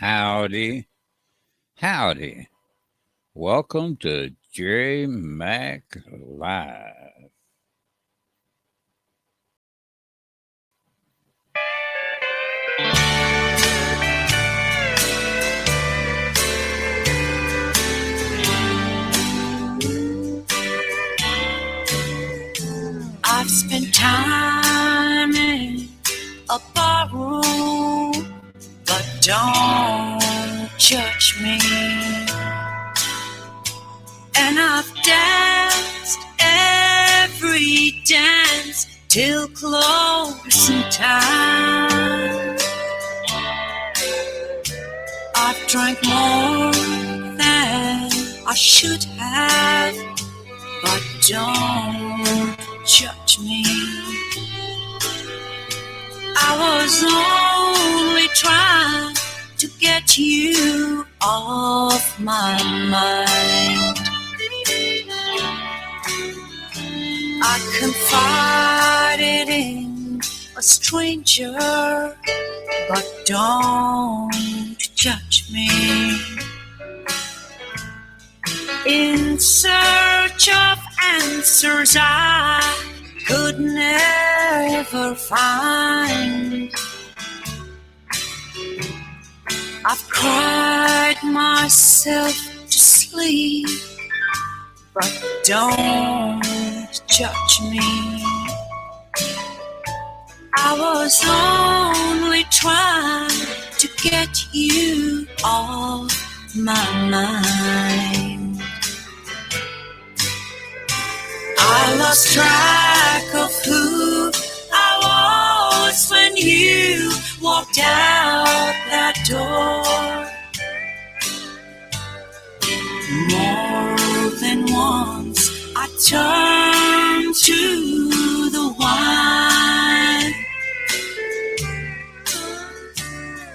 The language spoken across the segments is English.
Howdy, howdy. Welcome to Jerry Mac Live. I've spent time in a barroom, but don't judge me. And I've danced every dance till closing time. I've drank more than I should have, but don't judge me. I was only trying to get you off my mind. I confided in a stranger, but don't judge me. In search of answers I could never find, I've cried myself to sleep, but don't judge me. I was only trying to get you off my mind. I lost track of who I was when you walked out that door. More than once I turned to the wine.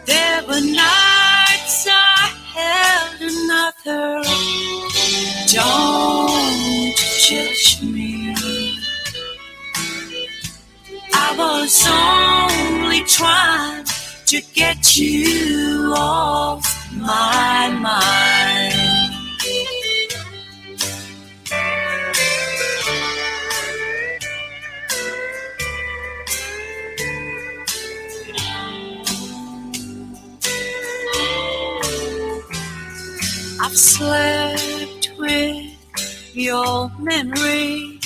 There were nights I held another. Don't judge me. I was only trying to get you off my mind. I've slept with your memory,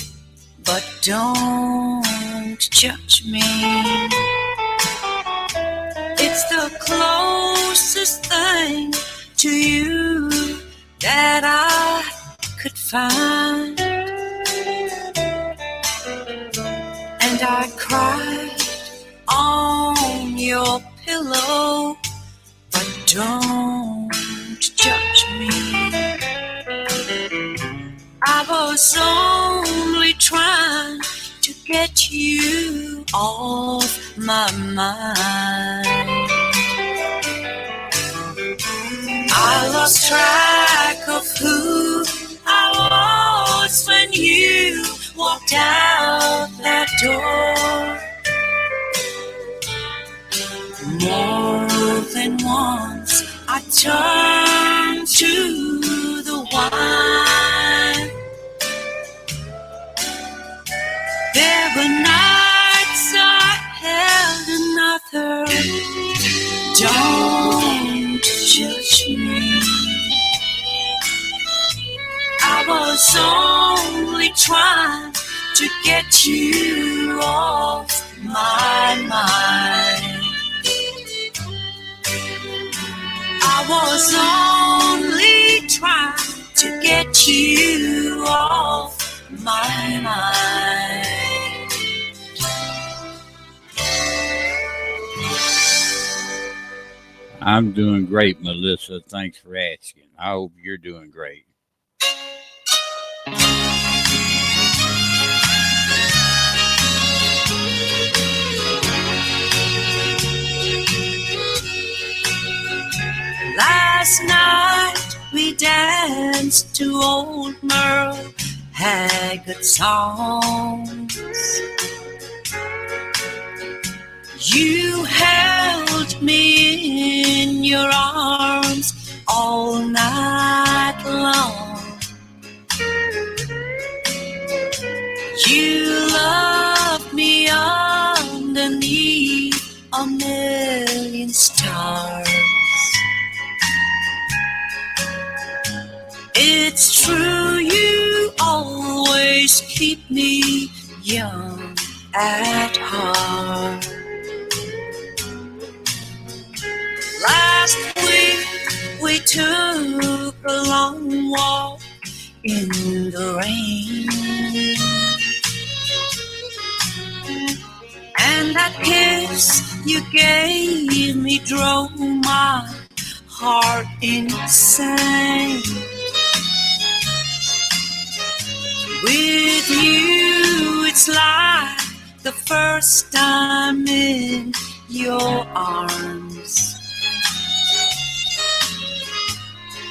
but don't judge me. It's the closest thing to you that I could find. And I cried on your pillow, but don't judge me. I was only trying to get you off my mind. I lost track of who I was when you walked out that door. More than once I turned to the wine. There were nights I held another. Don't judge me. I was only trying to get you off my mind. I was only trying to get you off my mind. I'm doing great, Melissa. Thanks for asking. I hope you're doing great. Last night we danced to old Merle Haggard songs. You held me in your arms all night long. You loved me underneath a million stars. It's true, you always keep me young at heart. Last week we took a long walk in the rain, and that kiss you gave me drove my heart insane. With you it's like the first time in your arms.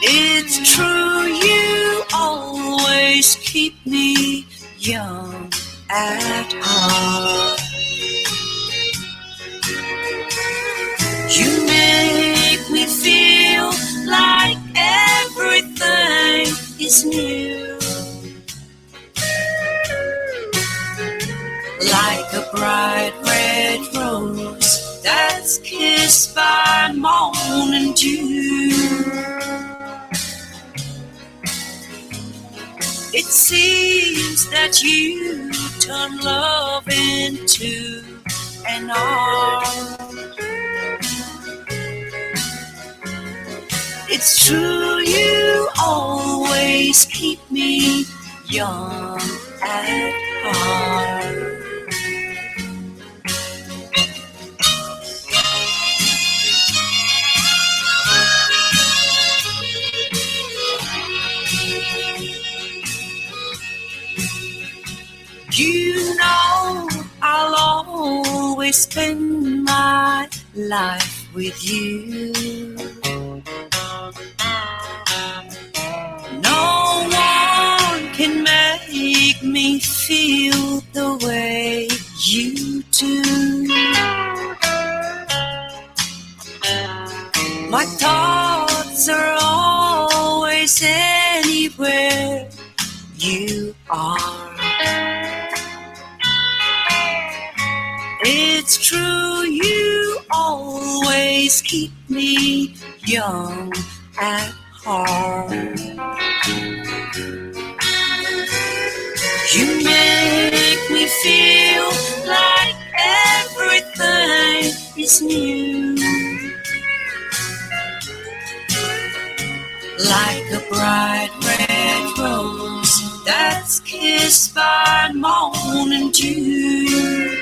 It's true, you always keep me young at heart. You make me feel like everything is new, like a bright red rose that's kissed by morning dew. It seems that you turn love into an art. It's true, you always keep me young at heart. You know I'll always spend my life with you. No one can make me feel the way you do. My thoughts are always anywhere you are. It's true, you always keep me young at heart. You make me feel like everything is new, like a bright red rose that's kissed by morning dew.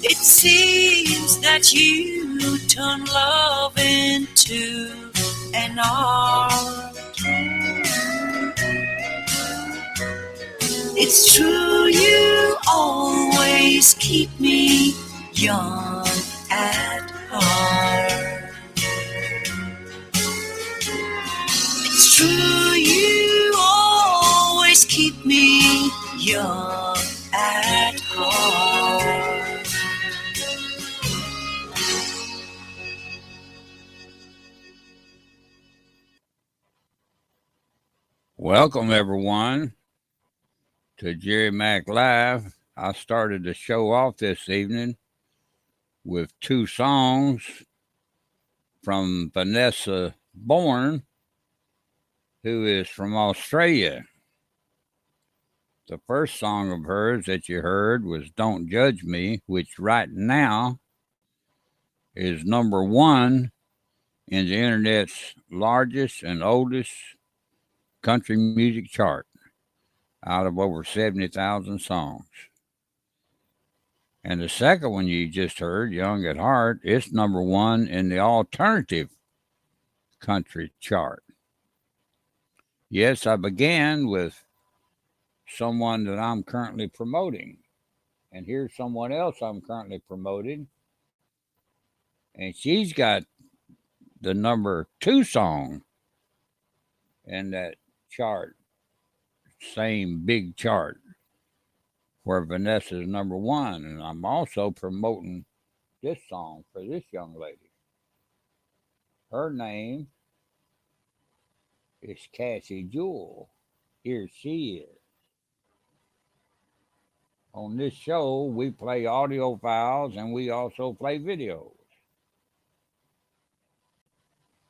It seems that you turn love into an art. It's true, you always keep me young at heart. It's true, you always keep me young at heart. Welcome, everyone, to Jerry Mack Live. I started the show off this evening with two songs from Vanessa Bourne, who is from Australia. The first song of hers that you heard was Don't Judge Me, which right now is number one in the internet's largest and oldest country music chart out of over 70,000 songs. And the second one you just heard, Young at Heart, it's number one in the alternative country chart. Yes, I began with someone that I'm currently promoting. And here's someone else I'm currently promoting. And she's got the number 2 song in that chart, same big chart where Vanessa's number one. And I'm also promoting this song for this young lady. Her name is Cassie Jewel. Here she is. On this show, we play audio files and we also play videos.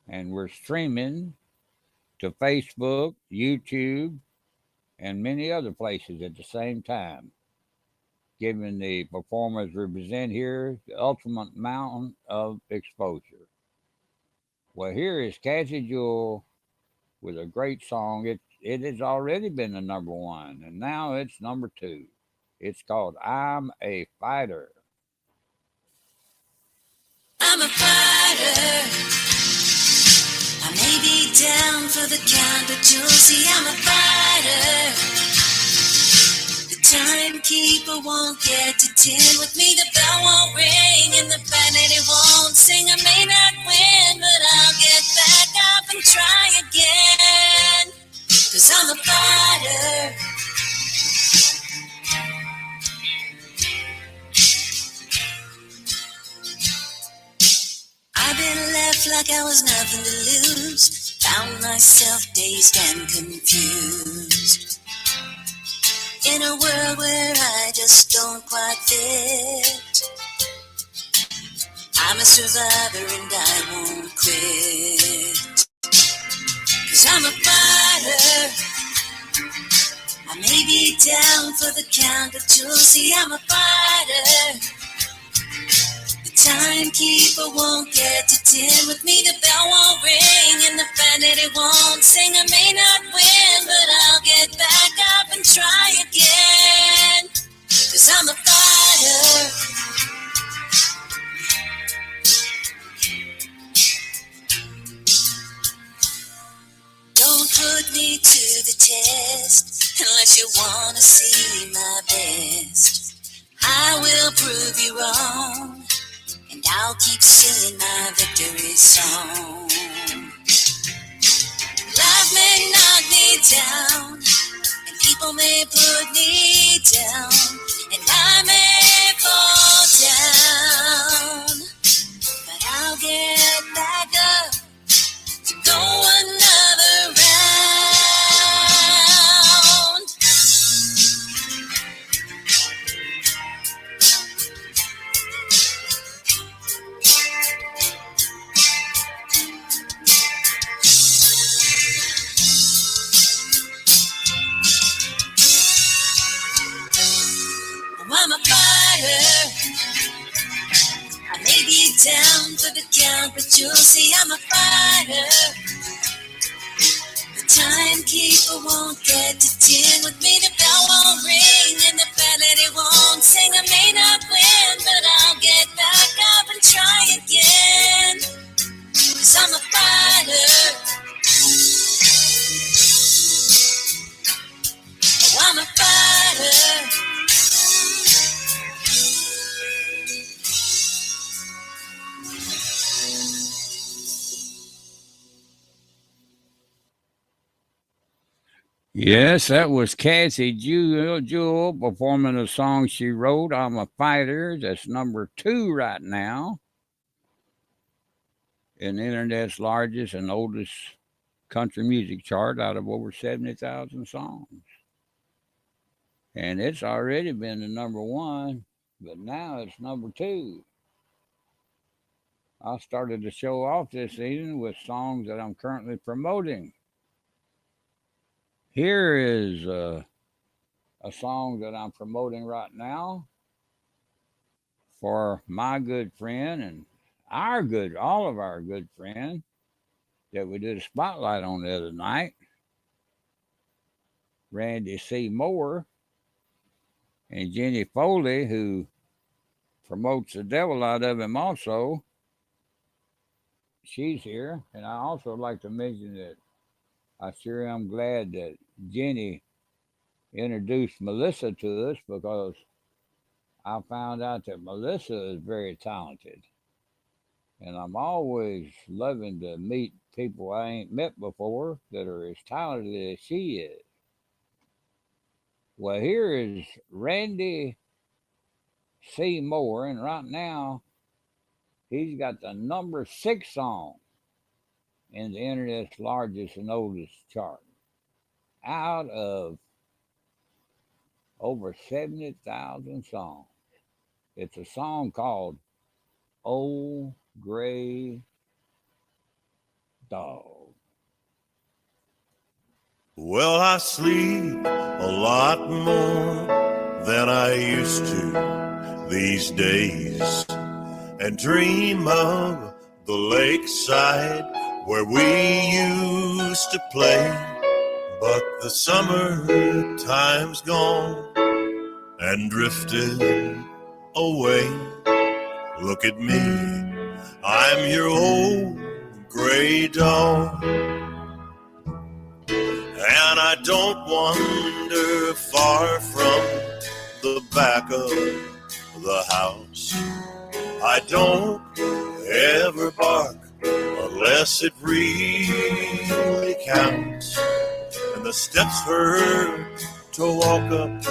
And we're streaming to Facebook, YouTube, and many other places at the same time, giving the performers we present here the ultimate mountain of exposure. Well, here is Cassie Jewel with a great song. It has already been the number one, and now it's number two. It's called I'm a Fighter. I'm a fighter. I may be down for the count, but you'll see I'm a fighter. The timekeeper won't get to 10 with me. The bell won't ring and the planet it won't sing. I may not win, but I'll get back up and try again. 'Cause I'm a fighter. I've been left like I was nothing to lose. Found myself dazed and confused. In a world where I just don't quite fit. I'm a survivor and I won't quit. 'Cause I'm a fighter. I may be down for the count, but you'll see I'm a fighter. Timekeeper won't get to 10 with me. The bell won't ring and the planet it won't sing. I may not win, but I'll get back up and try again. 'Cause I'm a fighter. Don't put me to the test unless you wanna see my best. I will prove you wrong. And I'll keep singing my victory song. Life may knock me down, and people may put me down, and I may fall down, but I'll get back up to go another round. I'm a fighter. I may be down for the count, but you'll see I'm a fighter. The timekeeper won't get to 10 with me. The bell won't ring and the planet it won't sing. I may not win, but I'll get back up and try again. 'Cause I'm a fighter. Oh, I'm a fighter. Yes, that was Cassie Jewel performing a song she wrote, I'm a Fighter. That's number two right now in the internet's largest and oldest country music chart out of over 70,000 songs. And it's already been the number one, but now it's number two. I started the show off this evening with songs that I'm currently promoting. Here is a song that I'm promoting right now for my good friend and all of our good friend that we did a spotlight on the other night, Randy C. Moore and Jenny Foley, who promotes the devil out of him also. She's here. And I also like to mention that I sure am glad that Jenny introduced Melissa to us, because I found out that Melissa is very talented. And I'm always loving to meet people I ain't met before that are as talented as she is. Well, here is Randy C. Moore, and right now he's got the number 6 song in the internet's largest and oldest chart, out of over 70,000 songs. It's a song called Old Gray Dog. Well, I sleep a lot more than I used to these days, and dream of the lakeside where we used to play. But the summer time's gone and drifted away. Look at me, I'm your old gray dog, and I don't wander far from the back of the house. I don't ever bark unless it really counts, and the steps hurt to walk up,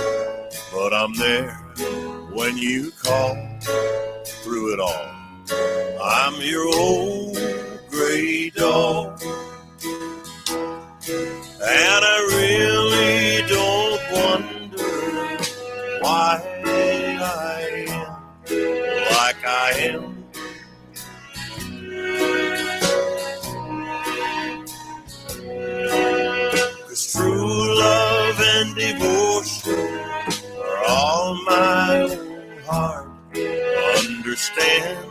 but I'm there when you call. Through it all, I'm your old gray dog, and I really don't wonder why I am like I am. 'Cause true love and devotion are all my own heart understands.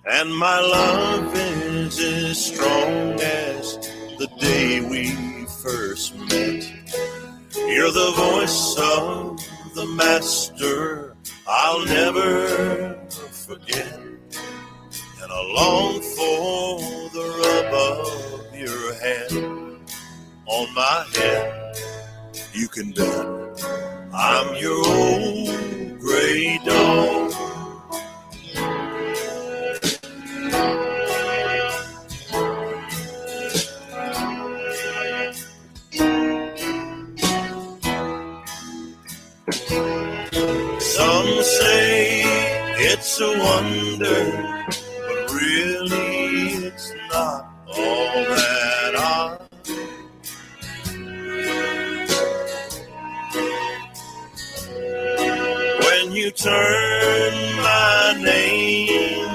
And my love is as strong as the day we first met. You're the voice of the master I'll never forget. And I long for the rub of your hand on my head. You can bet I'm your old gray dog. Some say it's a wonder, but really it's not all that odd. When you turn my name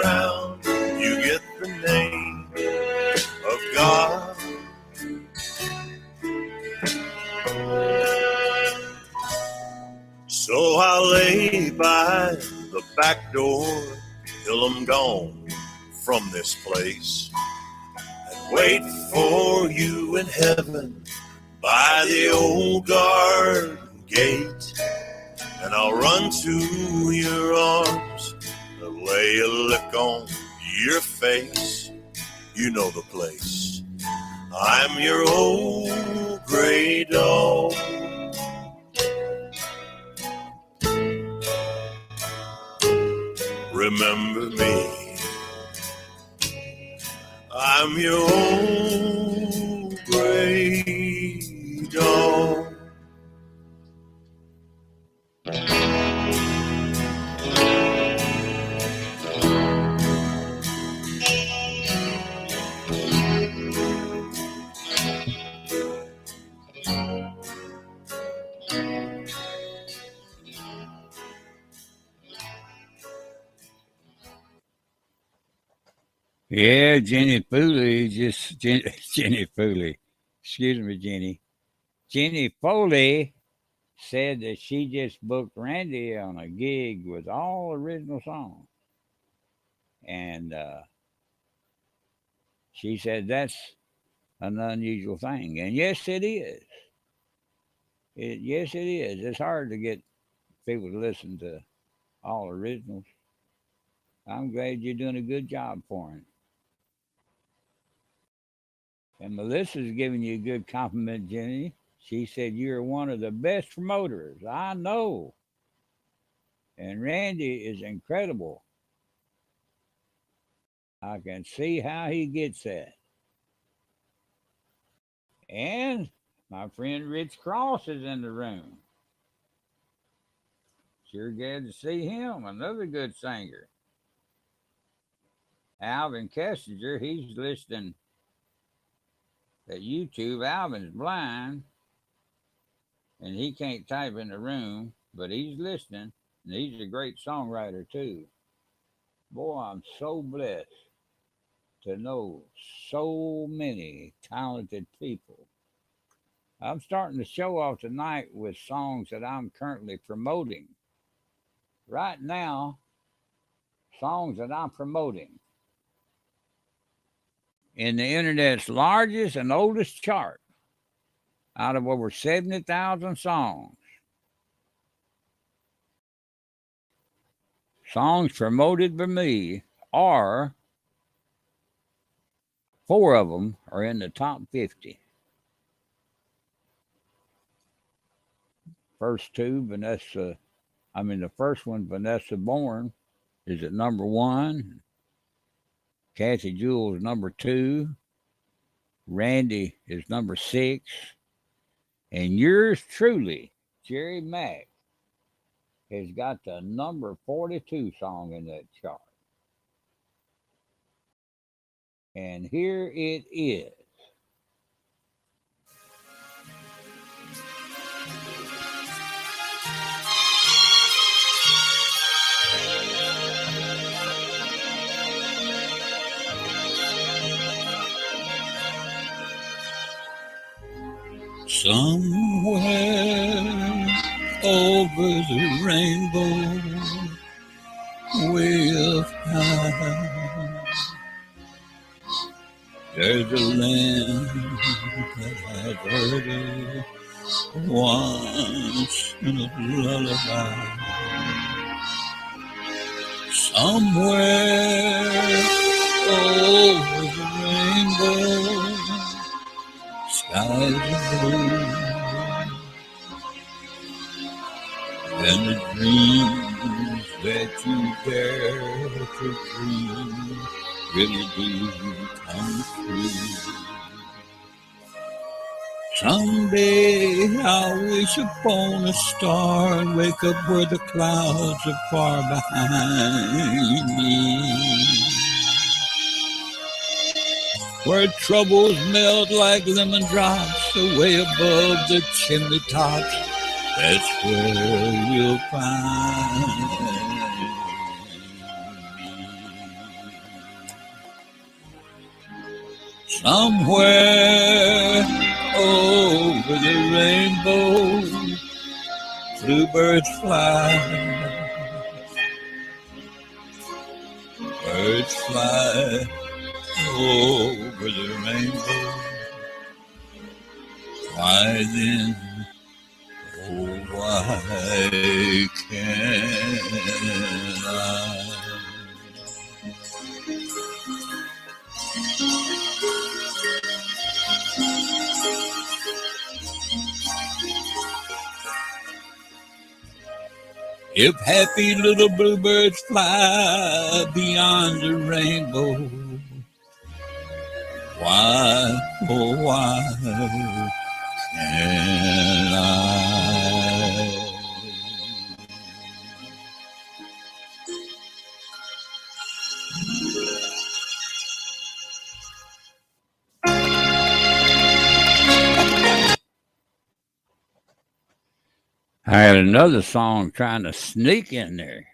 around, you get the name of God. So I'll lay by the back door till I'm gone from this place, and wait for you in heaven by the old garden gate. And I'll run to your arms and lay a lick on your face. You know the place. I'm your old gray dog. Remember me. I'm your old gray dog. Yeah, Jenny Foley Jenny Foley. Excuse me, Jenny. Jenny Foley said that she just booked Randy on a gig with all original songs. And she said that's an unusual thing. And yes, it is. Yes, it is. It's hard to get people to listen to all originals. I'm glad you're doing a good job for him. And Melissa's giving you a good compliment, Jenny. She said you're one of the best promoters. I know. And Randy is incredible. I can see how he gets that. And my friend Rich Cross is in the room. Sure glad to see him. Another good singer. Alvin Kessinger, he's listening at YouTube. Alvin's blind and he can't type in the room, but he's listening, and he's a great songwriter too. Boy, I'm so blessed to know so many talented people. I'm starting the show off tonight with songs that I'm currently promoting. Right now, songs that I'm promoting in the internet's largest and oldest chart out of over 70,000 songs. Songs promoted by me are, 4 of them are in the top 50. First two, the first one, Vanessa Bourne, is at number 1. Kathy Jewell's number 2. Randy is number 6. And yours truly, Jerry Mack, has got the number 42 song in that chart. And here it is. Somewhere over the rainbow, way up high, there's a land that I've heard of once in a lullaby. Somewhere over the rainbow, skies are blue, and the dreams that you dare to dream really do come true. Someday I'll wish upon a star and wake up where the clouds are far behind me, where troubles melt like lemon drops away above the chimney tops. That's where you'll find me. Somewhere over the rainbow, bluebirds fly. Birds fly over the rainbow. Why then, oh, why can't I? If happy little bluebirds fly beyond the rainbow, why, oh, why can't I? I had another song trying to sneak in there.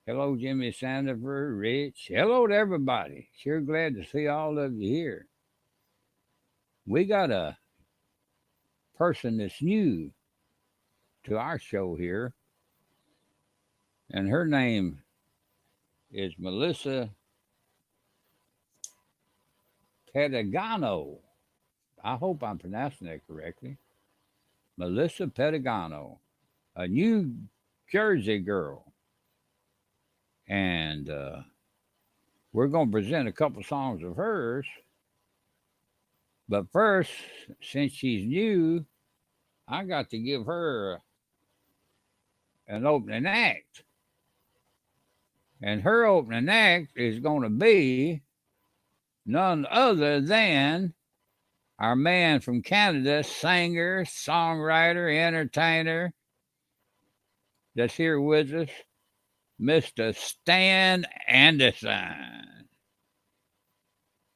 Hello, Jimmy Sandifer, Rich. Hello to everybody. Sure glad to see all of you here. We got a person that's new to our show here, and her name is Melissa Pedagano. I hope I'm pronouncing that correctly. Melissa Pedagano, a New Jersey girl. And we're going to present a couple songs of hers. But first, since she's new, I got to give her an opening act. And her opening act is going to be none other than our man from Canada, singer, songwriter, entertainer, that's here with us, Mr. Stan Anderson.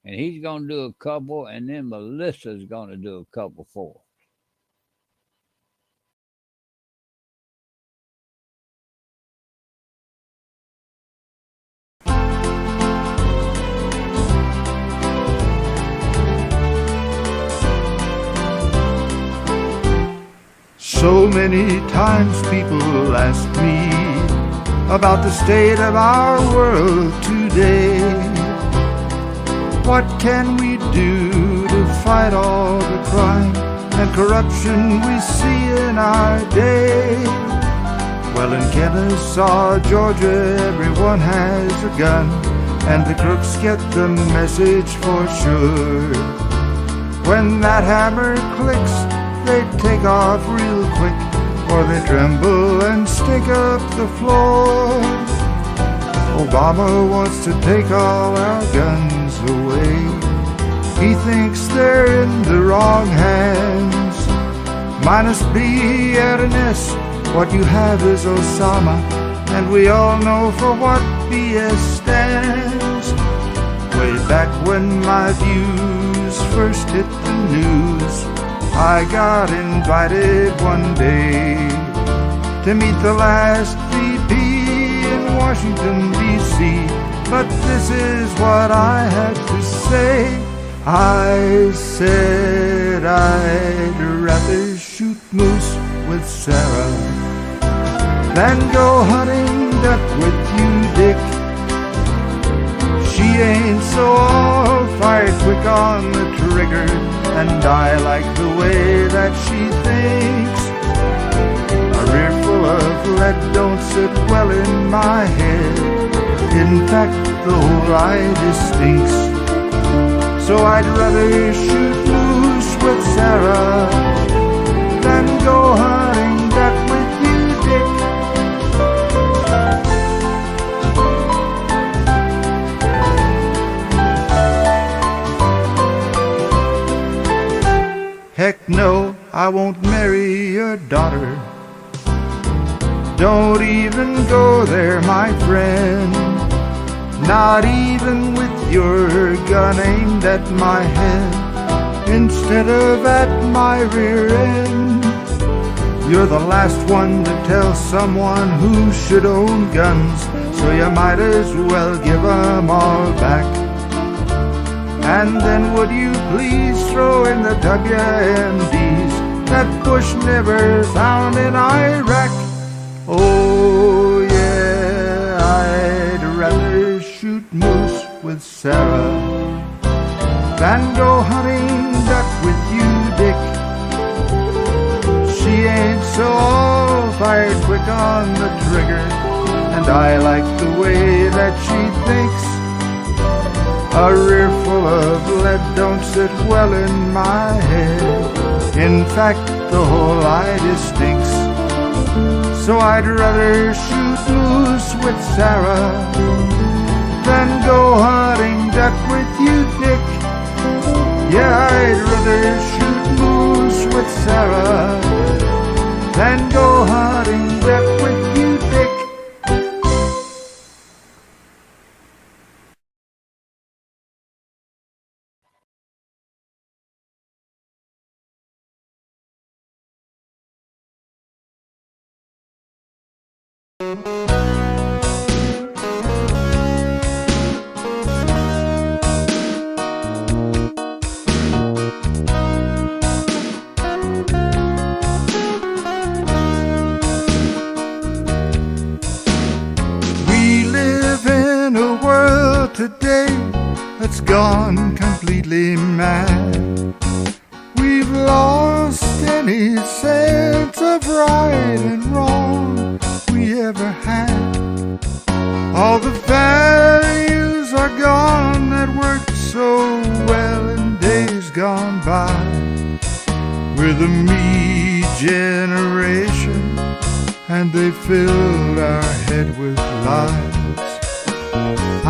And he's going to do a couple, and then Melissa's going to do a couple for us. So many times people ask me about the state of our world today. What can we do to fight all the crime and corruption we see in our day? Well, in Kennesaw, Georgia, everyone has a gun, and the crooks get the message for sure. When that hammer clicks, they take off real quick, or they tremble and stink up the floor. Obama wants to take all our guns away. He thinks they're in the wrong hands. Minus B and an S, what you have is Osama, and we all know for what BS stands. Way back when my views first hit the news, I got invited one day to meet the last VP in Washington, D.C. But this is what I had to say. I said I'd rather shoot moose with Sarah than go hunting duck with you, Dick. She ain't so all-fired quick on the trigger, and I like the way that she thinks. A rear full of lead don't sit well in my head. In fact, the whole idea stinks. So I'd rather shoot moose with Sarah than go hunting duck with you, Dick. Heck no, I won't marry your daughter. Don't even go there, my friend. Not even with your gun aimed at my head instead of at my rear end. You're the last one to tell someone who should own guns, so you might as well give 'em all back. And then would you please throw in the WMDs that Bush never found in Iraq? Oh yeah, I'd rather shoot moose with Sarah than go hunting duck with you, Dick. She ain't so all-fired quick on the trigger, and I like the way that she thinks. A rear full of lead don't sit well in my head. In fact, the whole idea stinks. So I'd rather shoot moose with Sarah than go hunting duck with you, Dick. Yeah, I'd rather shoot moose with Sarah than go hunting duck with you, Dick. Today that's gone completely mad. We've lost any sense of right and wrong we ever had. All the values are gone that worked so well in days gone by. We're the me generation, and they filled our head with lies.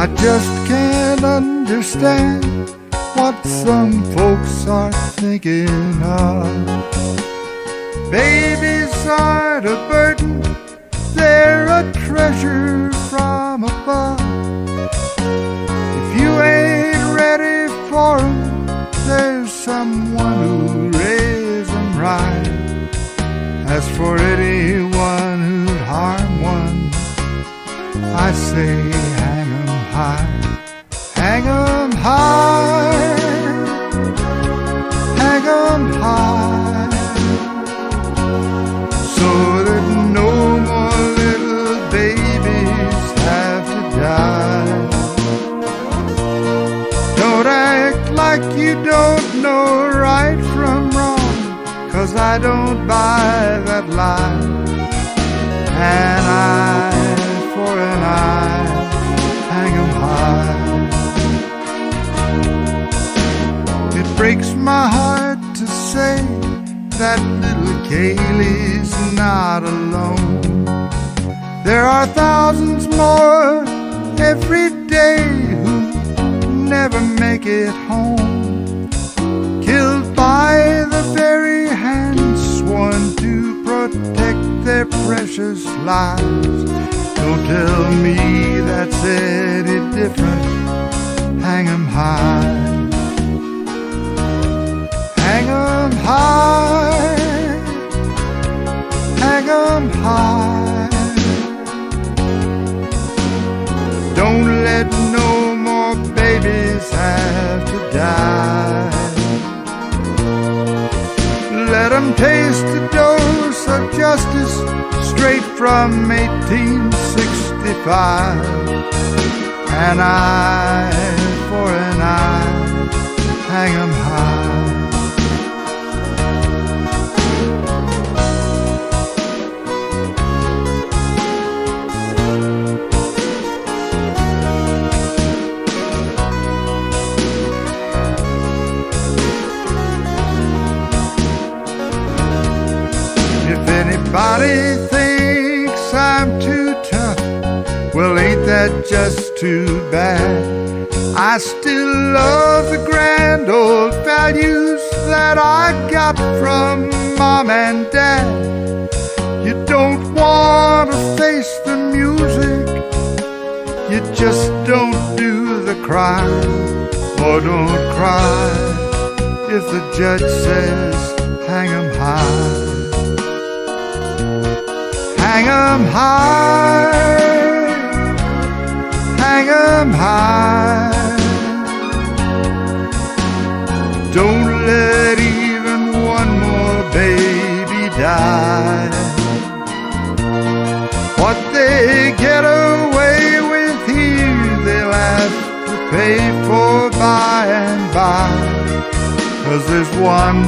I just can't understand what some folks are thinking of. Babies aren't a burden, they're a treasure from above. If you ain't ready for 'em, there's someone who'll raise 'em right. As for anyone who'd harm one, I say hang 'em high. Hang 'em high, hang 'em high, so that no more little babies have to die. Don't act like you don't know right from wrong, 'cause I don't buy that lie. An eye for an eye, hang 'em high. It breaks my heart to say that little Kaylee's not alone. There are thousands more every day who never make it home, killed by the very hands sworn to protect their precious lives. Don't tell me that's any different. Hang 'em high. Hang 'em high, hang 'em high. Don't let no more babies have to die. Let 'em taste a dose of justice straight from 1865. An eye for an eye, hang 'em high. Anybody thinks I'm too tough, well, ain't that just too bad? I still love the grand old values that I got from Mom and Dad. You don't want to face the music, you just don't do the crime. Or don't cry if the judge says hang 'em high. Hang 'em high, hang 'em high. Don't let even one more baby die. What they get away with here, they'll have to pay for by and by. 'Cause there's one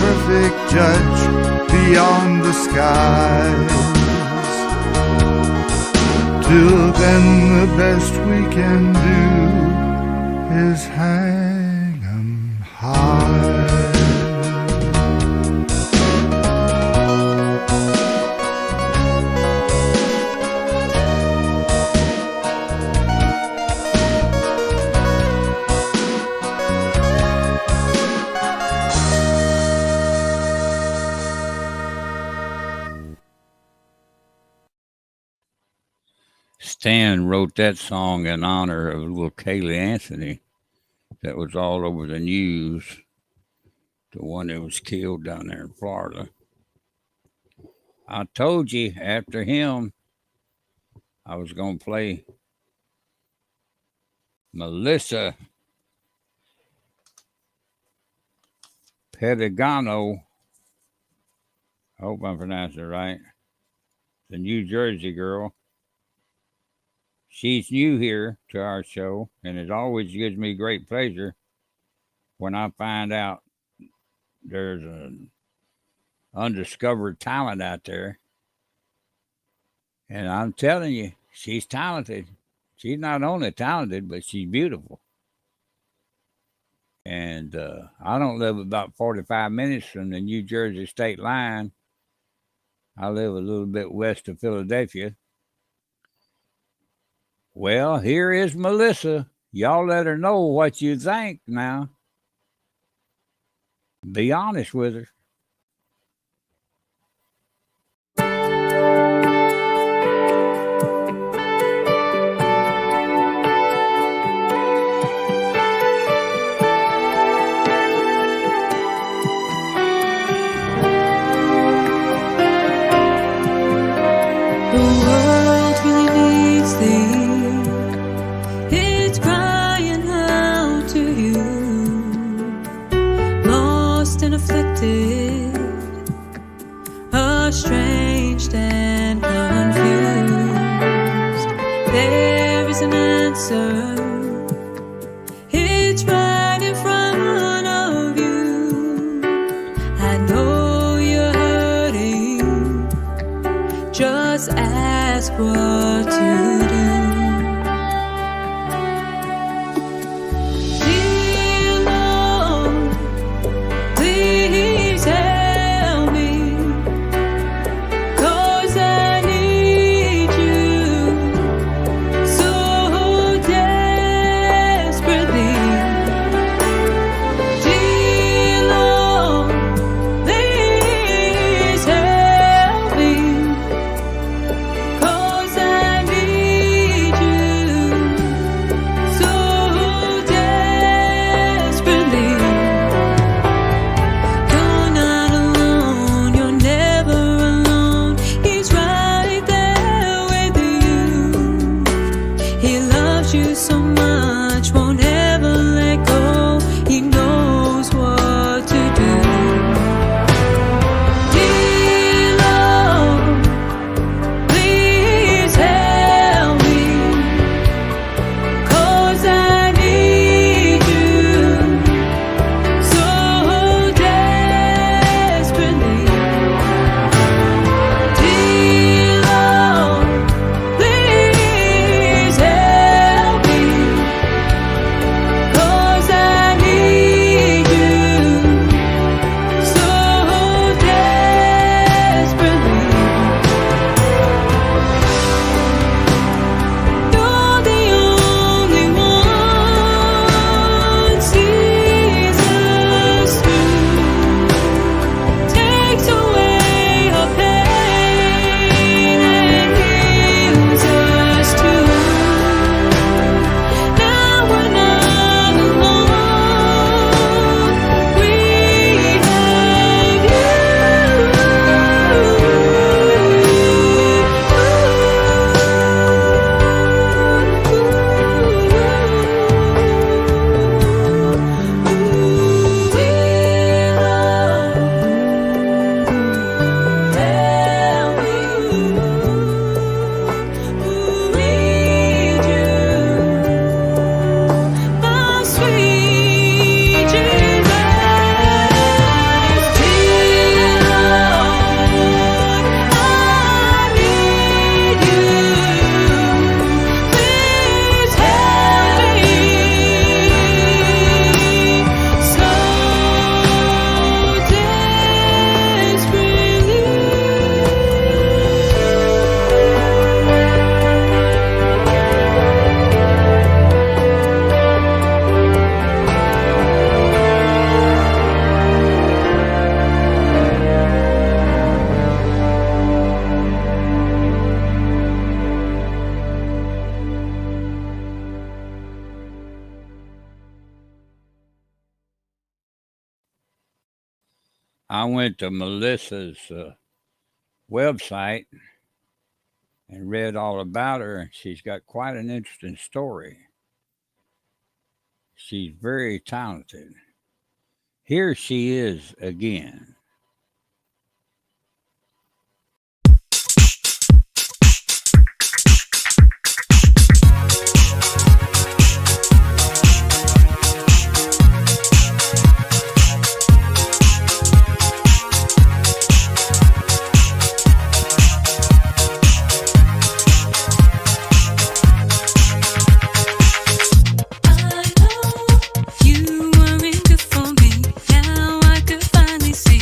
perfect judge beyond the skies. Till then, the best we can do is hang 'em high. Stan wrote that song in honor of little Kaylee Anthony that was all over the news, the one that was killed down there in Florida. I told you after him I was going to play Melissa Pedagano. I hope I'm pronouncing it right. The New Jersey girl. She's new here to our show, and it always gives me great pleasure when I find out there's an undiscovered talent out there. And I'm telling you, she's talented. She's not only talented, but she's beautiful. And I don't live about 45 minutes from the New Jersey state line. I live a little bit west of Philadelphia. Well, here is Melissa. Y'all let her know what you think now. Be honest with her. The world really needs thee. It's crying out to you, lost and afflicted, estranged and confused. There is an answer. It's right in front of you. I know you're hurting. Just ask what to do. Dear Lord, please help me, 'cause I need you so desperately. Dear Lord, please help me, 'cause I need you so desperately. You're not alone, you're never alone. He's right there with you. He loves you so much, won't ever let go. He knows what to do. Dear Lord, please help me, 'cause I need you so desperately. Dear Lord, please help me, 'cause I need you so desperately. You're the only one sees us through, takes away our pain and heals us too. Now we're not alone. We I went to Melissa's website and read all about her, and she's got quite an interesting story. She's very talented. Here she is again. I know you weren't good for me. Now I could finally see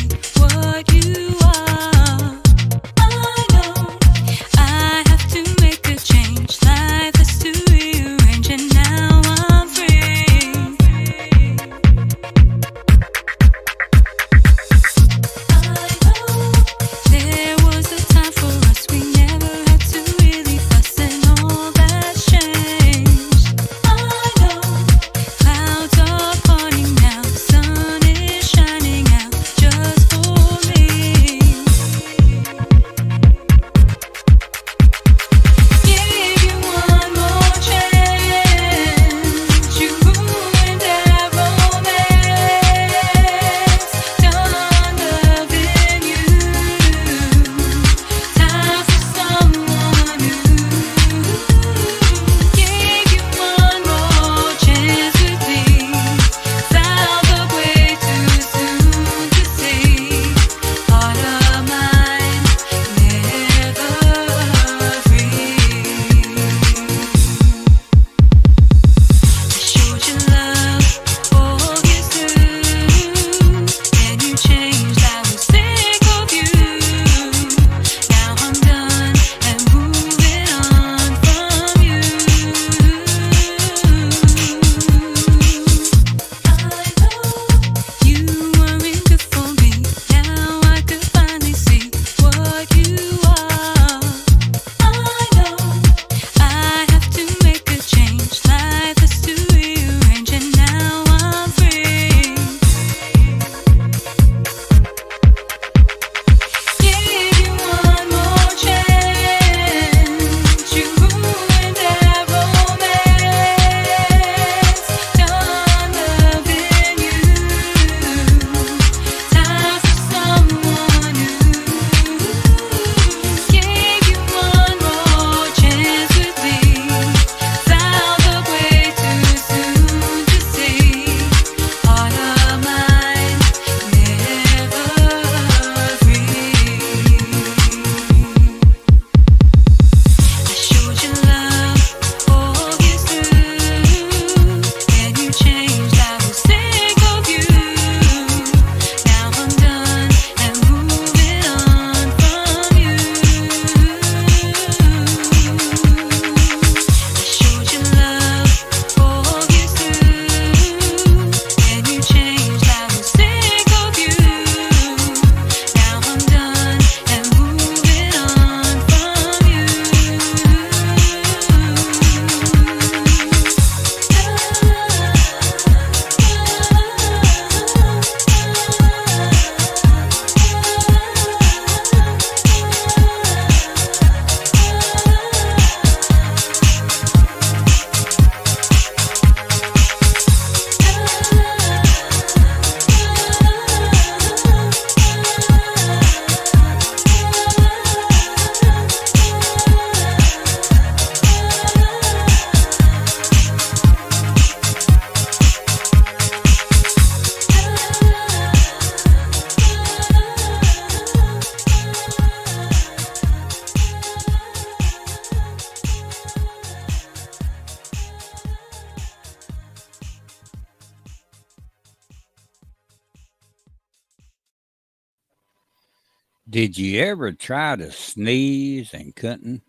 Did you ever try to sneeze and couldn't?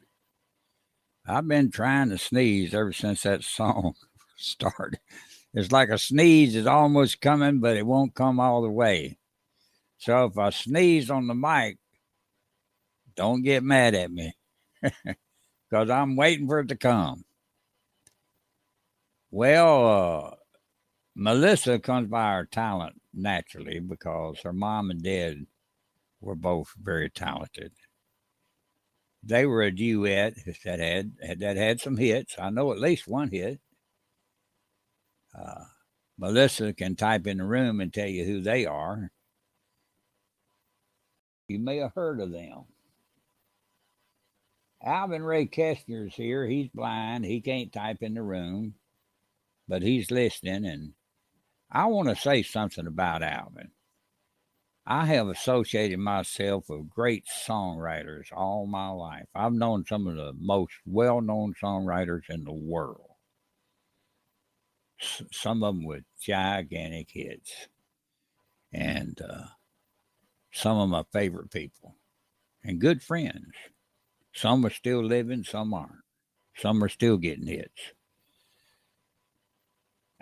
I've been trying to sneeze ever since that song started. It's like a sneeze is almost coming, but it won't come all the way. So if I sneeze on the mic, don't get mad at me because I'm waiting for it to come. Well, Melissa comes by our talent naturally because her mom and dad were both very talented. They were a duet that had some hits. I know at least one hit. Melissa can type in the room and tell you who they are. You may have heard of them. Alvin Ray Kestner's here. He's blind. He can't type in the room, but he's listening. And I want to say something about Alvin. I have associated myself with great songwriters all my life. I've known some of the most well-known songwriters in the world. Some of them with gigantic hits. And some of my favorite people. And good friends. Some are still living, some aren't. Some are still getting hits.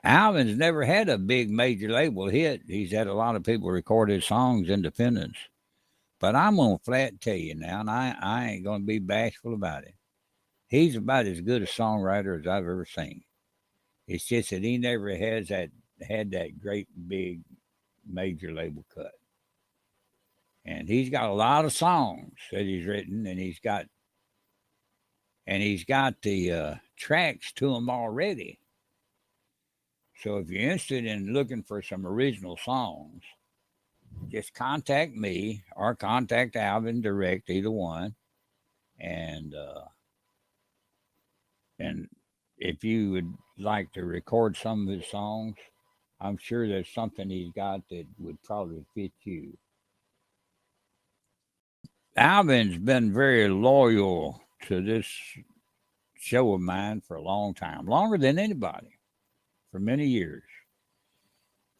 Alvin's never had a big major label hit. He's had a lot of people record his songs independent. But I'm going to flat tell you now, and I ain't going to be bashful about it. He's about as good a songwriter as I've ever seen. It's just that he never had that great big major label cut. And he's got a lot of songs that he's written, and he's got the tracks to them already. So if you're interested in looking for some original songs, just contact me or contact Alvin direct, either one. And if you would like to record some of his songs, I'm sure there's something he's got that would probably fit you. Alvin's been very loyal to this show of mine for a long time, longer than anybody, for many years.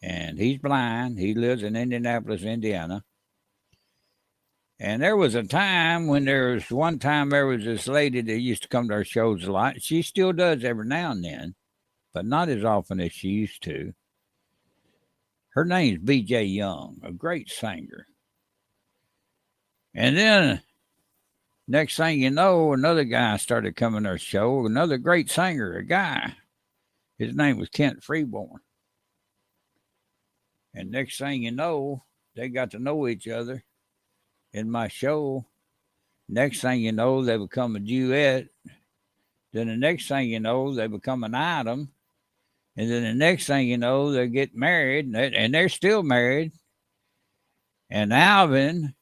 And he's blind. He lives in Indianapolis, Indiana. And there was a time when there was this lady that used to come to our shows a lot. She still does every now and then, but not as often as she used to. Her name's B.J. Young, a great singer. And then next thing you know, another guy started coming to our show, another great singer, a guy. His name was Kent Freeborn. And next thing you know, they got to know each other in my show. Next thing you know, they become a duet. Then the next thing you know, they become an item. And then the next thing you know, they get married, and they're still married. And Alvin,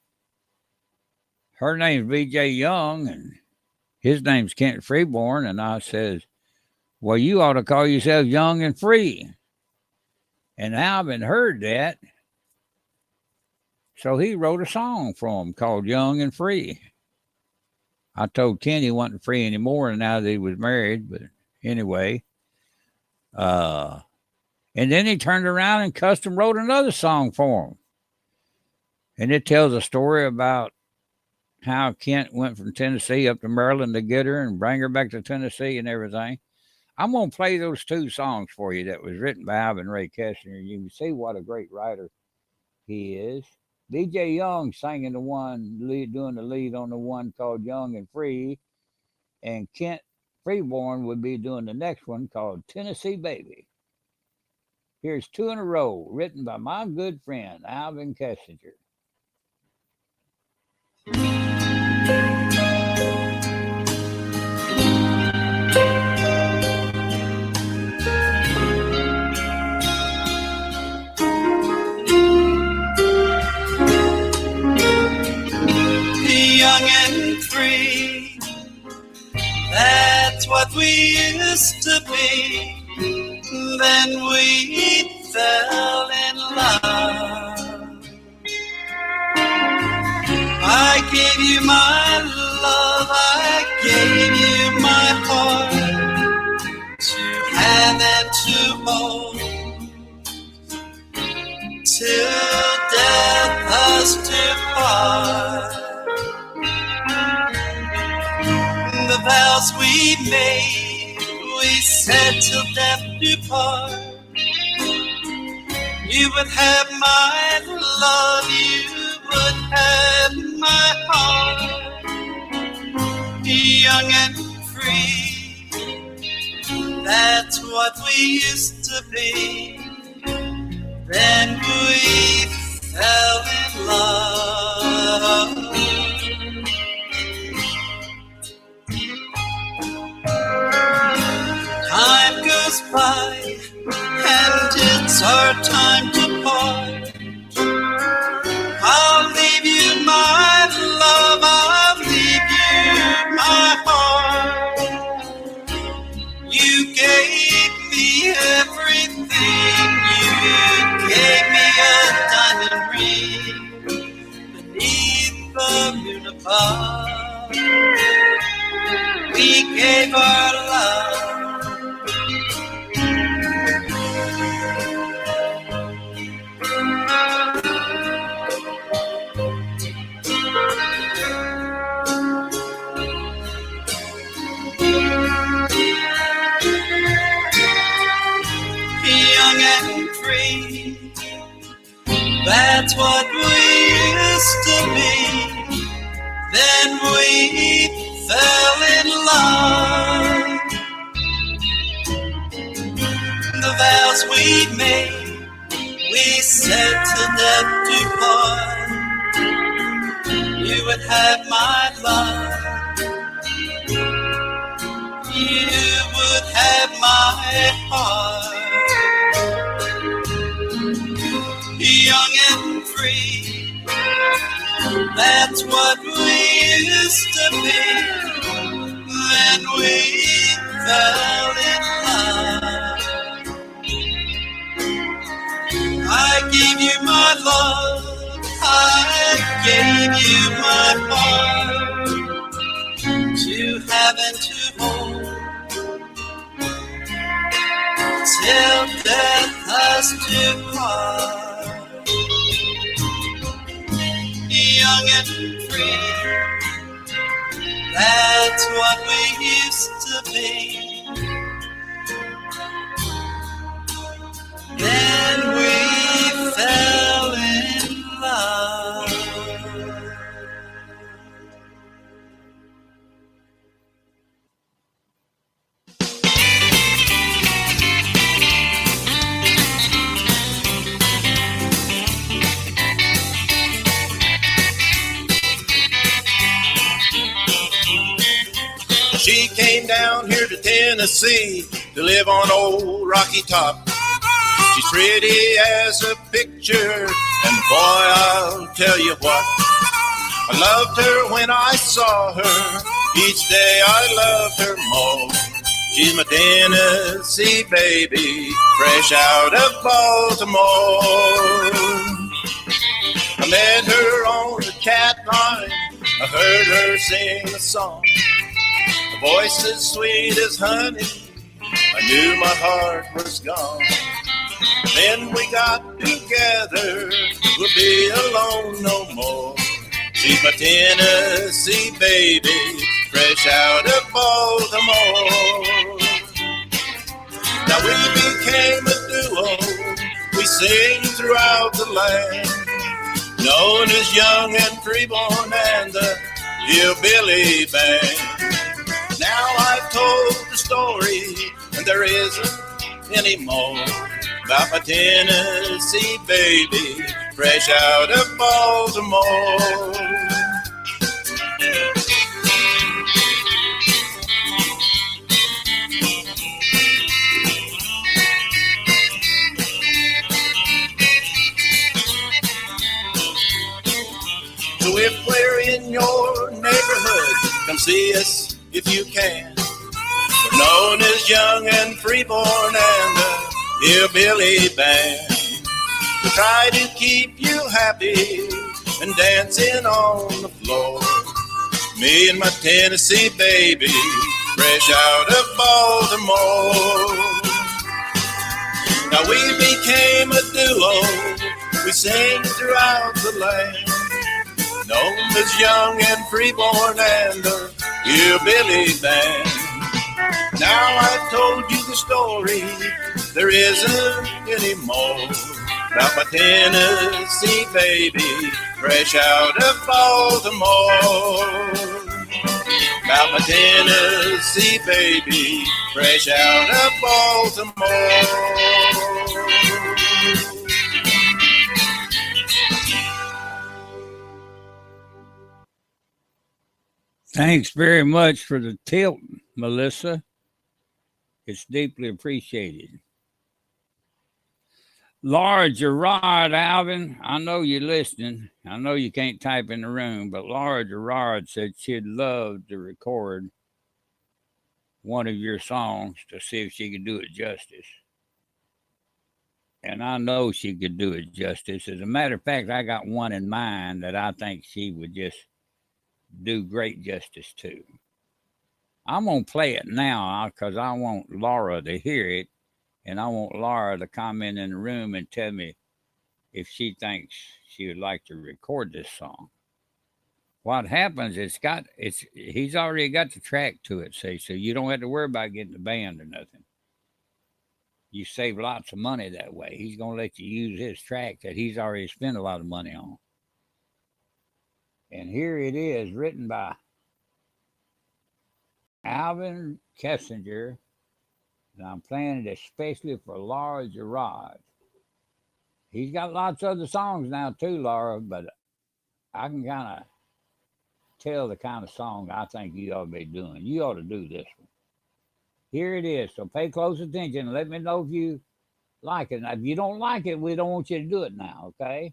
her name's B.J. Young, and his name's Kent Freeborn. And I says, well, you ought to call yourself Young and Free. And Alvin heard that. So he wrote a song for him called Young and Free. I told Ken he wasn't free anymore now that he was married. But anyway. And then he turned around and custom wrote another song for him. And it tells a story about how Kent went from Tennessee up to Maryland to get her and bring her back to Tennessee and everything. I'm going to play those two songs for you that was written by Alvin Ray Kestner. You can see what a great writer he is. B.J. Young singing doing the lead on the one called Young and Free. And Kent Freeborn would be doing the next one called Tennessee Baby. Here's two in a row, written by my good friend, Alvin Kessinger. Young and free, that's what we used to be. Then we fell in love. I gave you my love, I gave you my heart, to have and to hold, till death us do part. heart. The vows we made, we said till death do part. You would have my love, you would have my heart. Young and free, that's what we used to be. Then we fell in love. Time goes by and it's our time to part. I'll leave you my love, I'll leave you my heart. You gave me everything, you gave me a diamond ring beneath the moon above. We gave our love. Young and free, that's what we used to be. Then we fell in love. The vows we made, we said to death to part. You would have my love, you would have my heart. Young and free, that's what we used to be. Then we fell in love. I gave you my love, I gave you my heart, to have and to hold, till death us to part. Young and free, that's what we used to be. Then we fell in love. She came down here to Tennessee to live on old Rocky Top. She's pretty as a picture, and boy, I'll tell you what, I loved her when I saw her. Each day I loved her more. She's my Tennessee baby, fresh out of Baltimore. I met her on the cat line, I heard her sing a song. Her voice as sweet as honey, I knew my heart was gone. Then we got together, we'll be alone no more. She's my Tennessee baby, fresh out of Baltimore. Now we became a duo, we sing throughout the land, known as Young and Freeborn and the Hillbilly Band. Now I've told the story, and there isn't any more, about my Tennessee baby, fresh out of Baltimore. So if we're in your neighborhood, come see us if you can. We're known as Young and Freeborn and the Hillbilly Band. We try to keep you happy and dancing on the floor. Me and my Tennessee baby, fresh out of Baltimore. Now we became a duo, we sing throughout the land, known as Young and Freeborn and the Hillbilly Band. Now I've told you the story, there isn't any more, about my Tennessee baby, fresh out of Baltimore. About my Tennessee baby, fresh out of Baltimore. Thanks very much for the tip, Melissa. It's deeply appreciated. Laura Gerard, Alvin, I know you're listening. I know you can't type in the room, but Laura Gerard said she'd love to record one of your songs to see if she could do it justice. And I know she could do it justice. As a matter of fact, I got one in mind that I think she would just do great justice to. I'm going to play it now because I want Laura to hear it. And I want Laura to comment in the room and tell me if she thinks she would like to record this song. What happens, he's already got the track to it, see, so you don't have to worry about getting the band or nothing. You save lots of money that way. He's going to let you use his track that he's already spent a lot of money on. And here it is, written by Alvin Kessinger. And I'm playing it especially for Laura Gerard. He's got lots of other songs now too, Laura, but I can kind of tell the kind of song I think you ought to be doing. You ought to do this one. Here it is. So pay close attention and let me know if you like it. Now, if you don't like it, we don't want you to do it now, okay?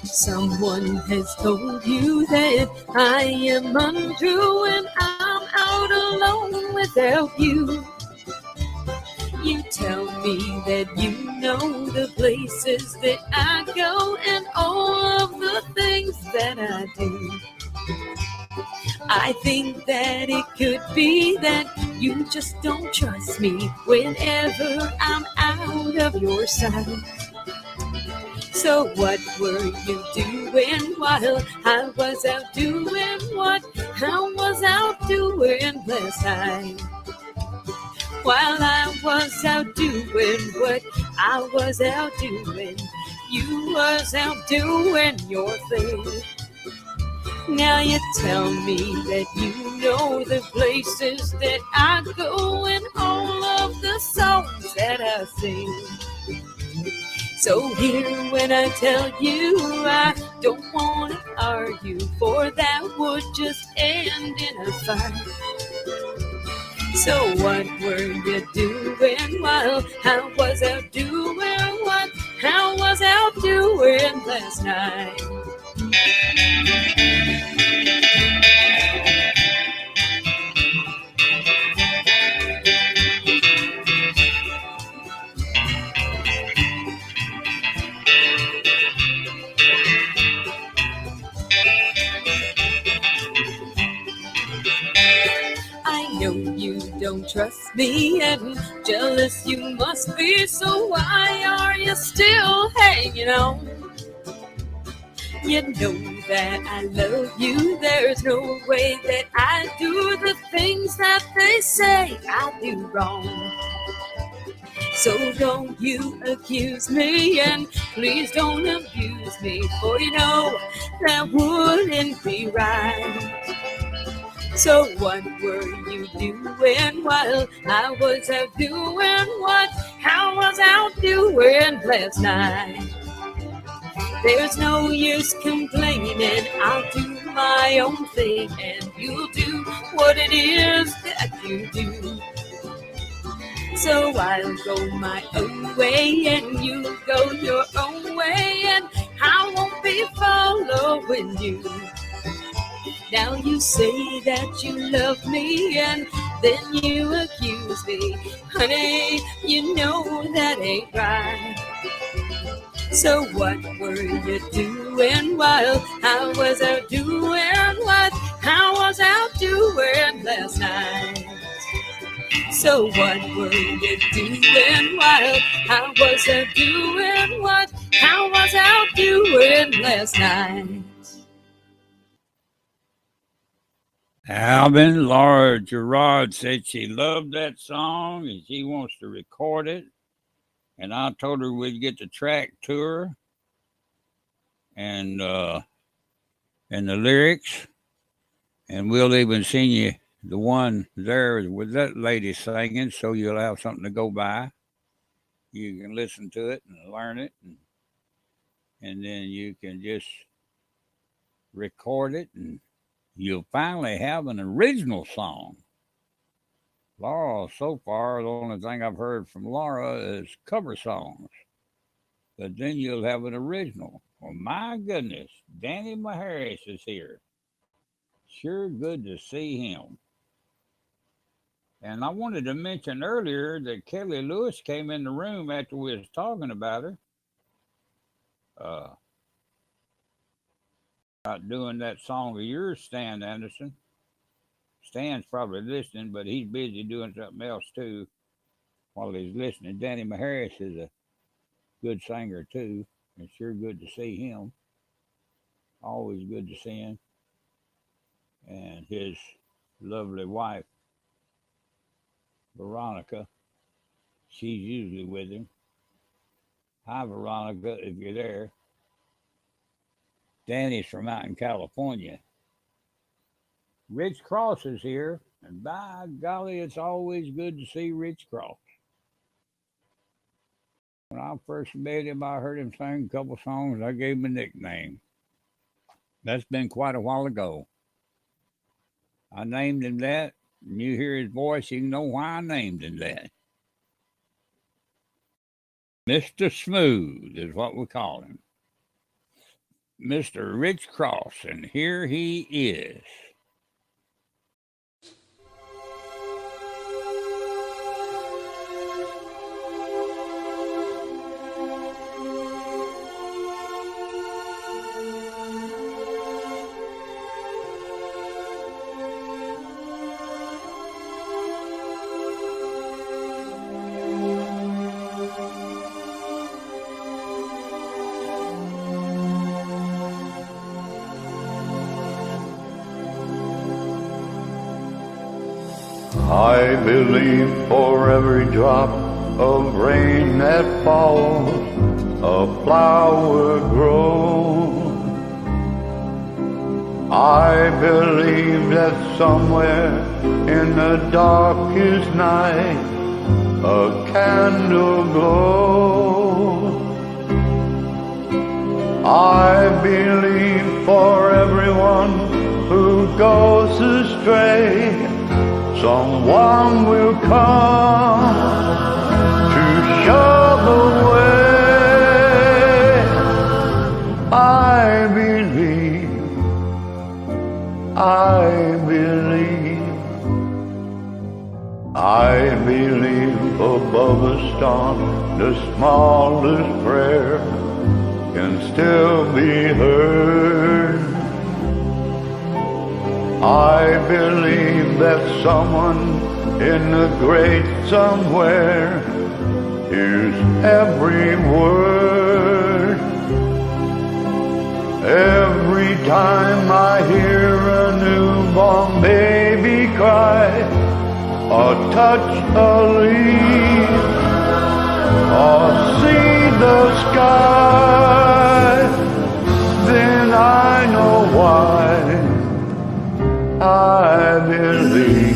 Someone has told you that I am untrue and I'm out alone without you. You tell me that you know the places that I go and all of the things that I do. I think that it could be that you just don't trust me whenever I'm out of your sight. So what were you doing while I was out doing what I was out doing last night? While I was out doing what I was out doing, you was out doing your thing. Now you tell me that you know the places that I go and all of the songs that I sing. So here when I tell you I don't want to argue, for that would just end in a fight. So what were you doing while I was out doing what I was out doing last night? Don't trust me and jealous you must be, so why are you still hanging on? You know that I love you, there's no way that I do the things that they say I do wrong. So don't you accuse me and please don't abuse me, for you know that wouldn't be right. So what were you doing while I was out doing what I was out doing last night? There's no use complaining, I'll do my own thing and you'll do what it is that you do. So I'll go my own way and you go your own way and I won't be following you. Now you say that you love me and then you accuse was me. Honey, you know that ain't right. So what were you doing while I was out doing what I was out doing last night? So what were you doing while I was out doing what I was out doing last night? Alvin, Laura Gerard said she loved that song and she wants to record it. And I told her we'd get the track to her and the lyrics. And we'll even sing you the one there with that lady singing, so you'll have something to go by. You can listen to it and learn it. And then you can just record it and you'll finally have an original song. Laura, so far, the only thing I've heard from Laura is cover songs. But then you'll have an original. Well, my goodness, Danny Maharis is here. Sure good to see him. And I wanted to mention earlier that Kelly Lewis came in the room after we was talking about her. About doing that song of yours, Stan Anderson. Stan's probably listening, but he's busy doing something else too while he's listening. Danny Maharis is a good singer too. It's sure good to see him. Always good to see him. And his lovely wife, Veronica, she's usually with him. Hi, Veronica, if you're there. Danny's from out in California. Rich Cross is here, and by golly, it's always good to see Rich Cross. When I first met him, I heard him sing a couple songs. I gave him a nickname. That's been quite a while ago. I named him that, and you hear his voice, you know why I named him that. Mr. Smooth is what we call him. Mr. Rich Cross, and here he is. I believe for every drop of rain that falls, a flower grows. I believe that somewhere in the darkest night, a candle glows. I believe for everyone who goes astray, someone will come to show the way. I believe, I believe above a storm, the smallest prayer can still be heard. I believe that someone in the great somewhere hears every word. Every time I hear a newborn baby cry, or touch a leaf, or see the sky, then I know why I believe.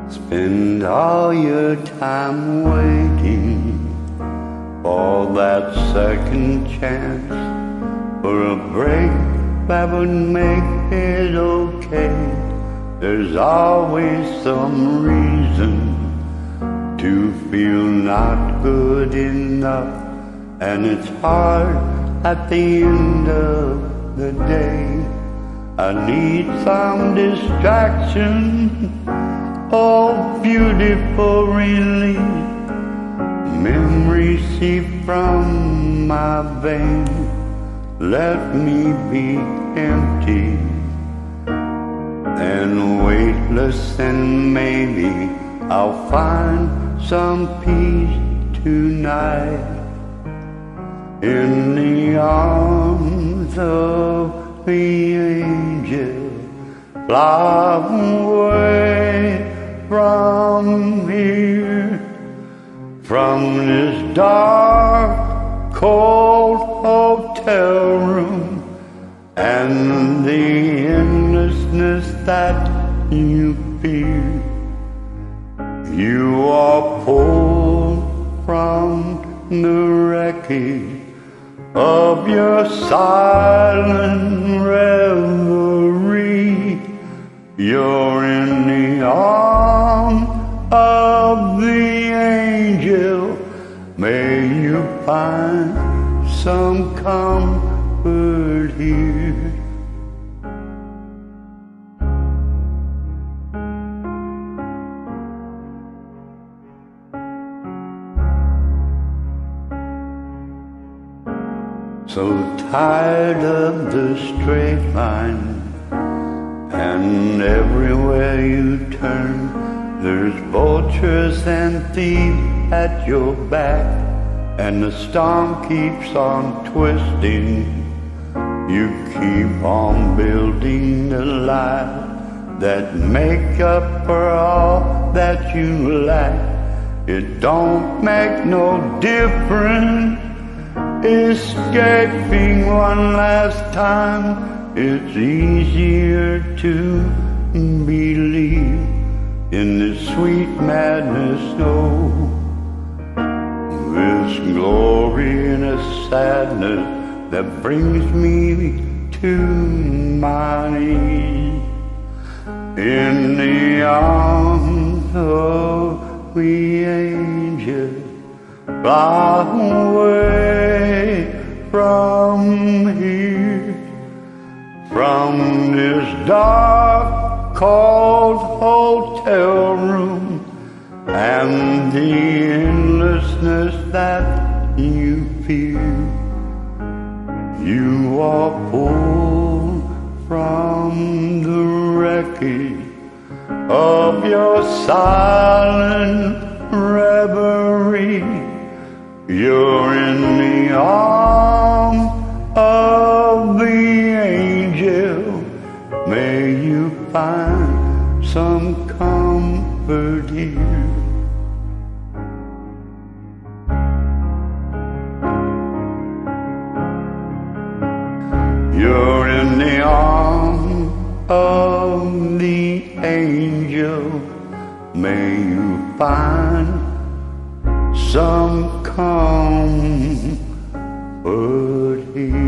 Spend all your time waiting for that second chance, for a break that would make it okay. There's always some reason to feel not good enough, and it's hard at the end of the day. I need some distraction, oh beautiful relief. Memories seep from my veins, let me be empty and weightless, and maybe I'll find some peace tonight in the arms of the angel. Fly away from here, from this dark, cold hotel room, and the endlessness that you fear. You are pulled from the wreckage of your silent reverie. You're in the arms of the angel. May you find some comfort here. So tired of the straight line, and everywhere you turn, there's vultures and thieves at your back, and the storm keeps on twisting. You keep on building the life that make up for all that you lack. It don't make no difference escaping one last time. It's easier to believe in this sweet madness, no. This glory and a sadness that brings me to my knees in the arms of the angel. Fly away from here, from this dark, cold hotel room, and the endlessness that you fear. You are pulled from the wreckage of your silent reverie. You're in the arms of the angel. May you find some comfort here. You're in the arms of the angel. May you find some comfort here.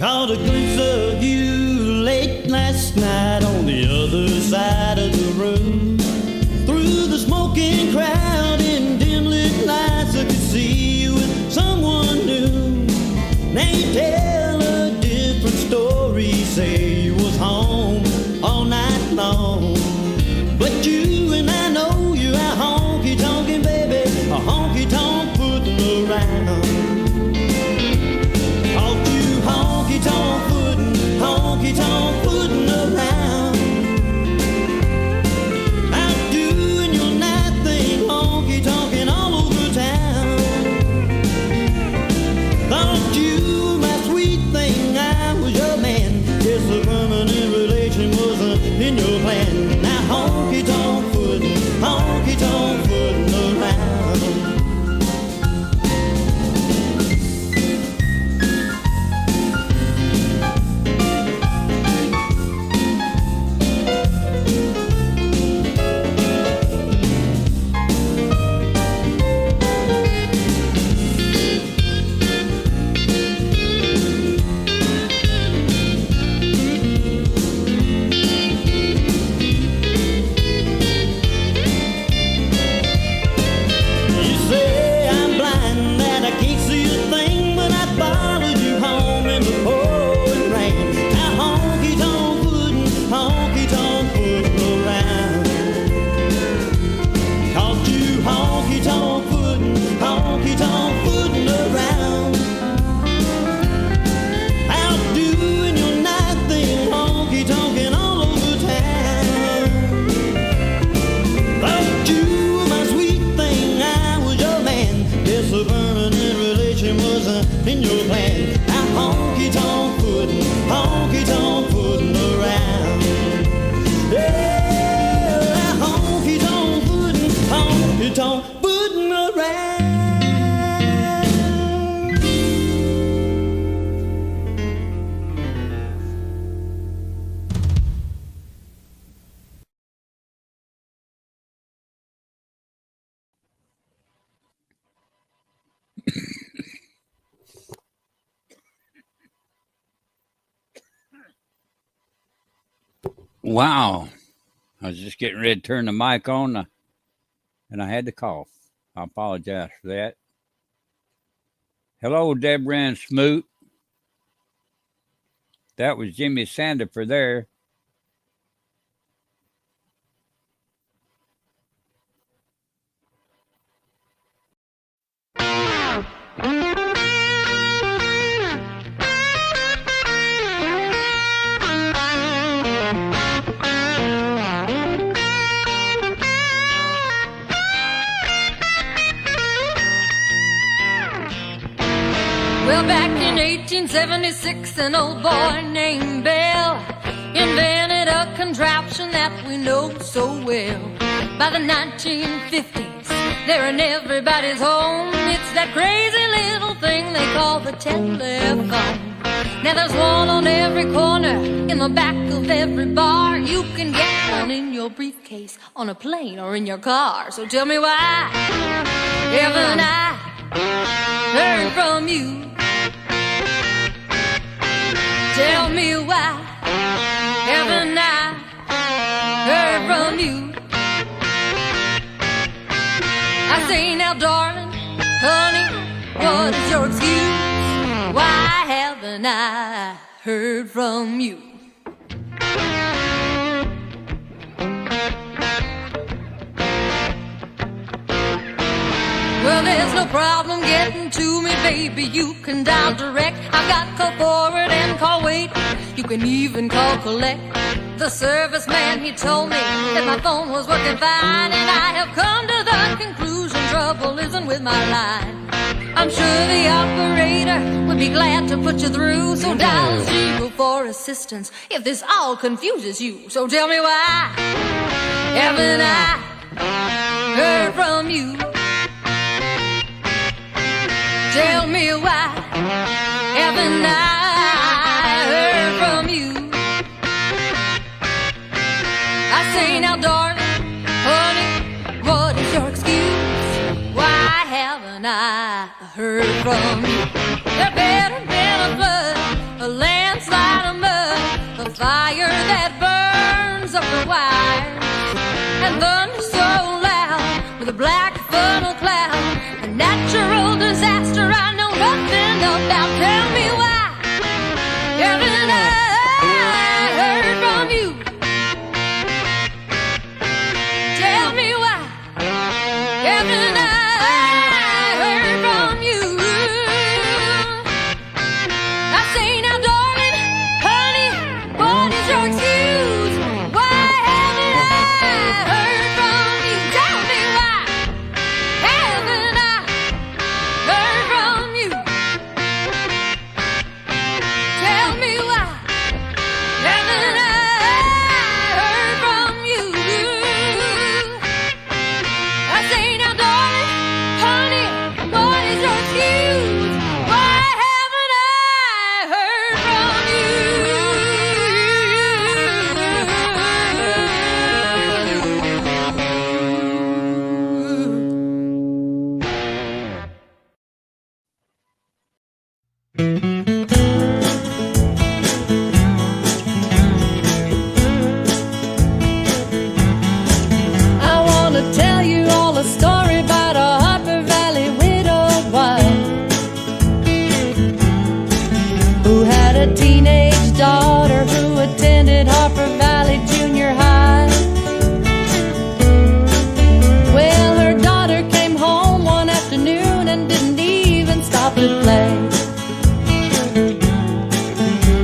Caught a glimpse of you late last night on the other side of the room. Through the smoking crowd and dim lit lights, I could see you with someone new. Now you tell a different story, say you was home all night long. But you and I know you're out honky-tonkin', baby, a honky-tonk footin' around. Caught you honky-tonk footin' around. Out doing your night thing, honky-tonkin' all over town. Thought you were my sweet thing, I was your man. Guess a permanent relation wasn't in your plan. Now honky-tonk footin' around. In your plan, I'm honky-tonk footin' around. Yeah, I'm honky-tonk footin' around. Wow. I was just getting ready to turn the mic on and I had to cough. I apologize for that. Hello, Deborah and Smoot. That was Jimmy Sandifer there. Well, back in 1876, an old boy named Bell invented a contraption that we know so well. By the 1950s, they're in everybody's home. It's that crazy little thing they call the telephone. Now there's one on every corner, in the back of every bar. You can get one in your briefcase, on a plane, or in your car. So tell me why haven't I heard from you? Tell me why haven't I heard from you? I say now, darling, honey, what is your excuse? Why haven't I heard from you? Well, there's no problem getting to me, baby. You can dial direct. I've got call forward and call wait. You can even call collect. The serviceman, he told me that my phone was working fine, and I have come to the conclusion trouble isn't with my line. I'm sure the operator would be glad to put you through, so dial 0 for assistance if this all confuses you. So tell me why haven't I heard from you? Tell me why haven't I heard from you? I say now, darling, honey, what is your excuse? Why haven't I heard from you? There better been a flood, a land fire that burns up the wires, and thunder so loud with a black funnel cloud, a natural disaster I know nothing about. Tell me why haven't I heard from you? Tell me why haven't I heard from you? I say now, darling, honey, what is your excuse? Why haven't I heard from you? Tell me why haven't I heard from you? Tell me why haven't I heard from you? I say now, darling, honey, what is your excuse? Why haven't I heard from I want to tell you all a story about a Harper Valley widowed wife who had a teenage daughter who attended Harper Valley Junior High. Well, her daughter came home one afternoon and didn't even stop to play.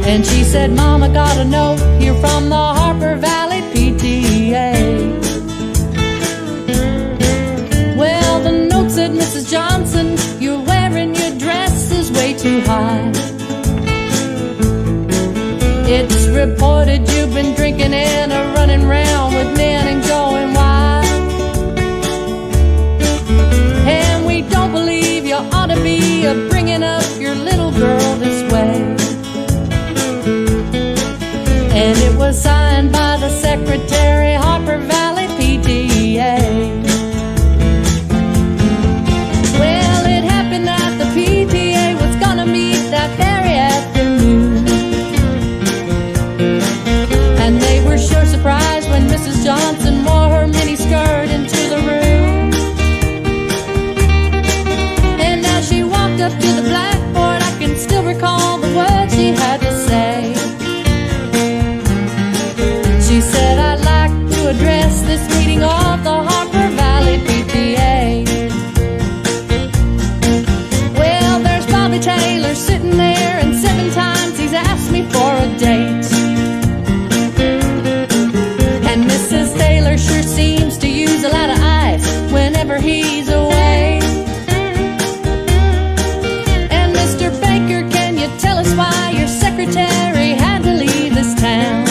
And she said, Mama, got a note here from the Harper Valley PTA. Well, the note said, Mrs. Johnson, you're wearing your dress is way too high. It just reported you've been drinking and a running round with men and going wild. And we don't believe you ought to be bringing up your little girl this way. And it was signed by the secretary, Harper Valley PTA. Well, it happened that the PTA was gonna meet that very afternoon, and they were sure surprised when Mrs. Johnson wore her miniskirt into the room. And as she walked up to the blackboard, I can still recall the words she had to say. She said, I'd like to address this meeting of the Harper Valley PTA. Well, there's Bobby Taylor sitting there, and 7 times he's asked me for a date. And Mrs. Taylor sure seems to use a lot of ice whenever he's away. And Mr. Baker, can you tell us why your secretary had to leave this town?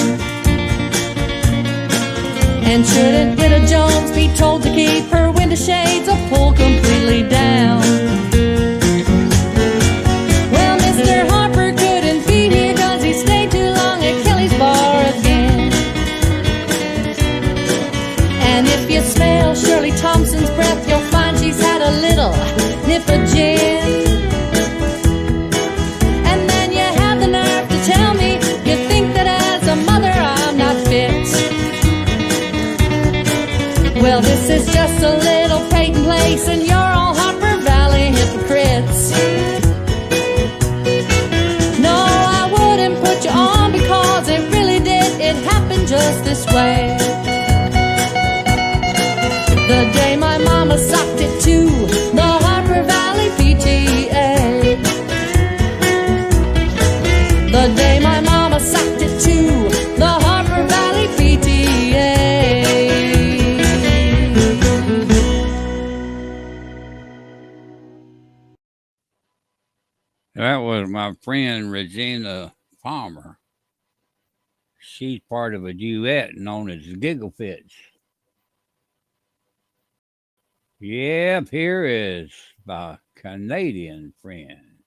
And shouldn't Widow Jones be told to keep her window shades or pull completely down? Well, Mr. Harper couldn't be here 'cause he stayed too long at Kelly's bar again. And if you smell Shirley Thompson's breath, you'll find she's had a little nip of gin. And then you have the nerve to tell me you think that as a mother I'm not fit. Well, this is just a little Peyton Place, and you're all Harper Valley hypocrites. No, I wouldn't put you on because it really did. It happened just this way. The day my mama socked it to the Harper Valley PTA. The day my mama socked it to the Harper Valley PTA. That was my friend Regina Palmer. She's part of a duet known as Giggle Fits. Yep, here is my Canadian friend,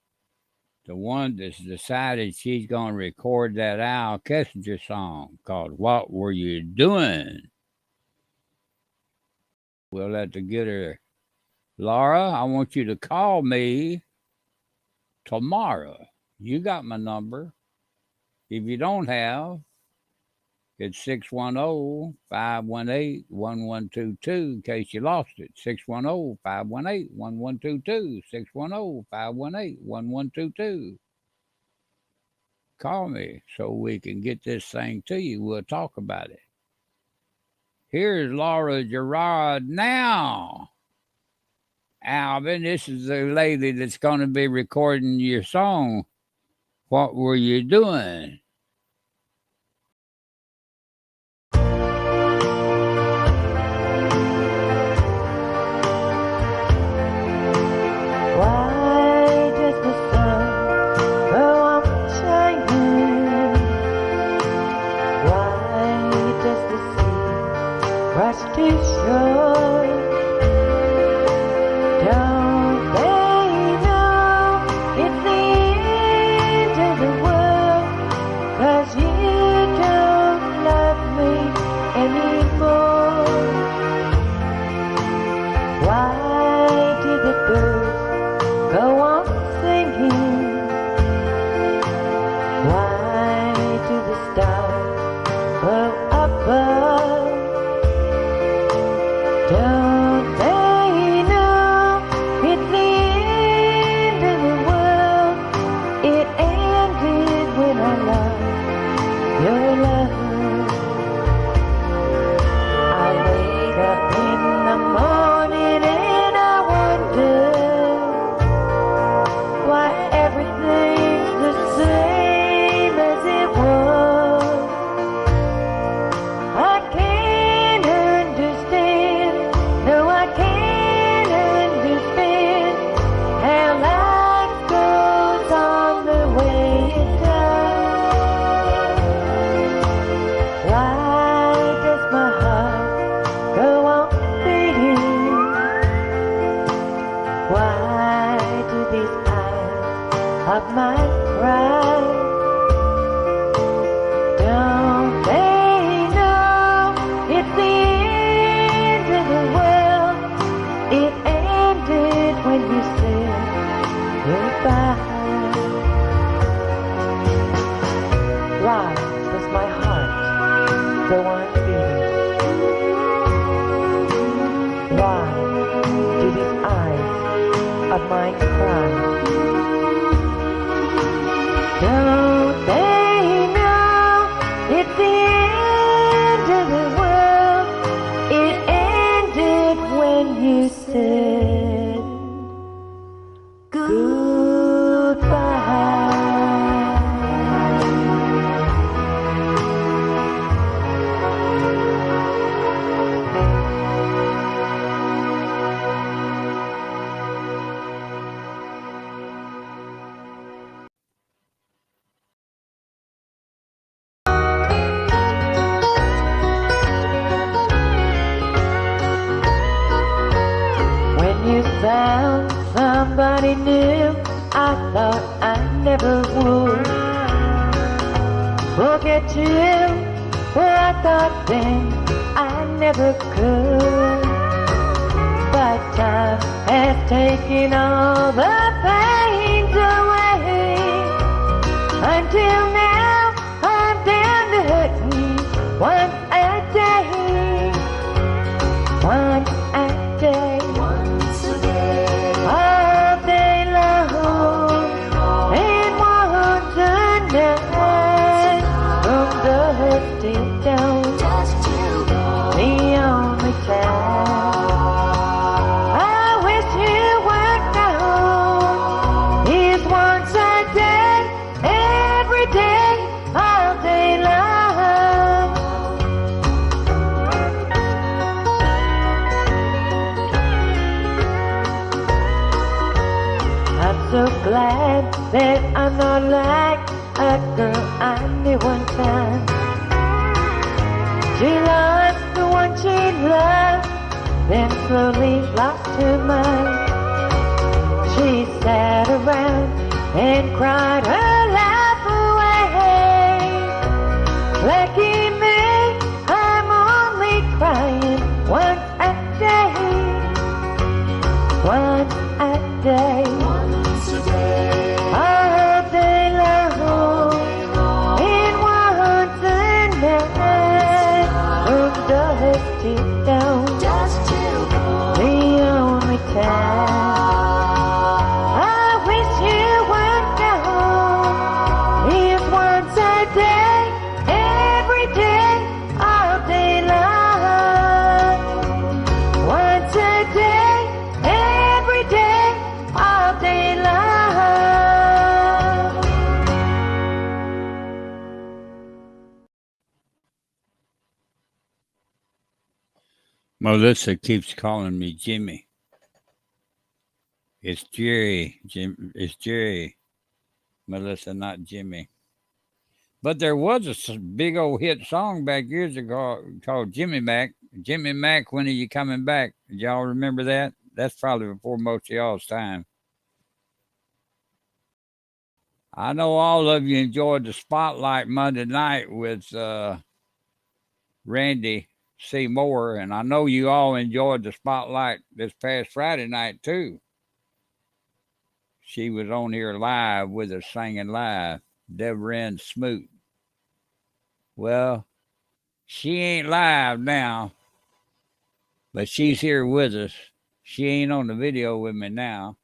the one that's decided she's going to record that Al Kessinger song called What Were You Doing? We'll have to get her. Laura, I want you to call me tomorrow. You got my number. If you don't have, It's 610-518-1122 in case you lost it. 610-518-1122. 610-518-1122. Call me so we can get this thing to you. We'll talk about it. Here's Laura Gerard now. Alvin, this is the lady that's going to be recording your song. What were you doing? Why does the sun go on shining? Why does the sea rush to shore? Don't they know it's the end of the world? 'Cause you don't love me anymore. Why do the birds go on singing? Why do the stars glow above? Don't they know it's the end of the world? It ended when I lost your love. I wake up in the morning and I wonder why everything's the same as it was. I can't understand, no I can't understand how life goes on the way it does. Why does my heart go on beating? Why do these eyes of mine cry? Don't they know it's the end of the world? It ended when you said goodbye. Why does my heart go on beating? Why do these eyes of mine cry? Don't they know it's the end of the world? It ended when you said goodbye. When you found somebody new, I thought I never would forget you. Well, I thought then I never could. But time has taken all the pains away. Until now, I'm down to hurt me once a day. Once a day. Once a day. All day long. And once a night. From dusk till dawn. The only time. I wish you were gone. Is once a day. Every day. All day long. I'm so glad that I'm not like a girl I knew one time. She lost the one she loved, then slowly lost her mind. She sat around and cried her life away. Lucky me, I'm only crying once a day. Once a day. Once a day. All day long. And once a night. to go. The only time I wish you would go is once a day, every day, all day long. Once a day, every day, all day long. Melissa keeps calling me Jimmy. It's Jerry, It's Jerry, Melissa, not Jimmy. But there was a big old hit song back years ago called Jimmy Mac. Jimmy Mac, when are you coming back? Did y'all remember that? That's probably before most of y'all's time. I know all of you enjoyed the Spotlight Monday night with Randy C. Moore, and I know you all enjoyed the Spotlight this past Friday night too. She was on here live with us singing live, Deborah Smoot. Well, she ain't live now, but she's here with us. She ain't on the video with me now,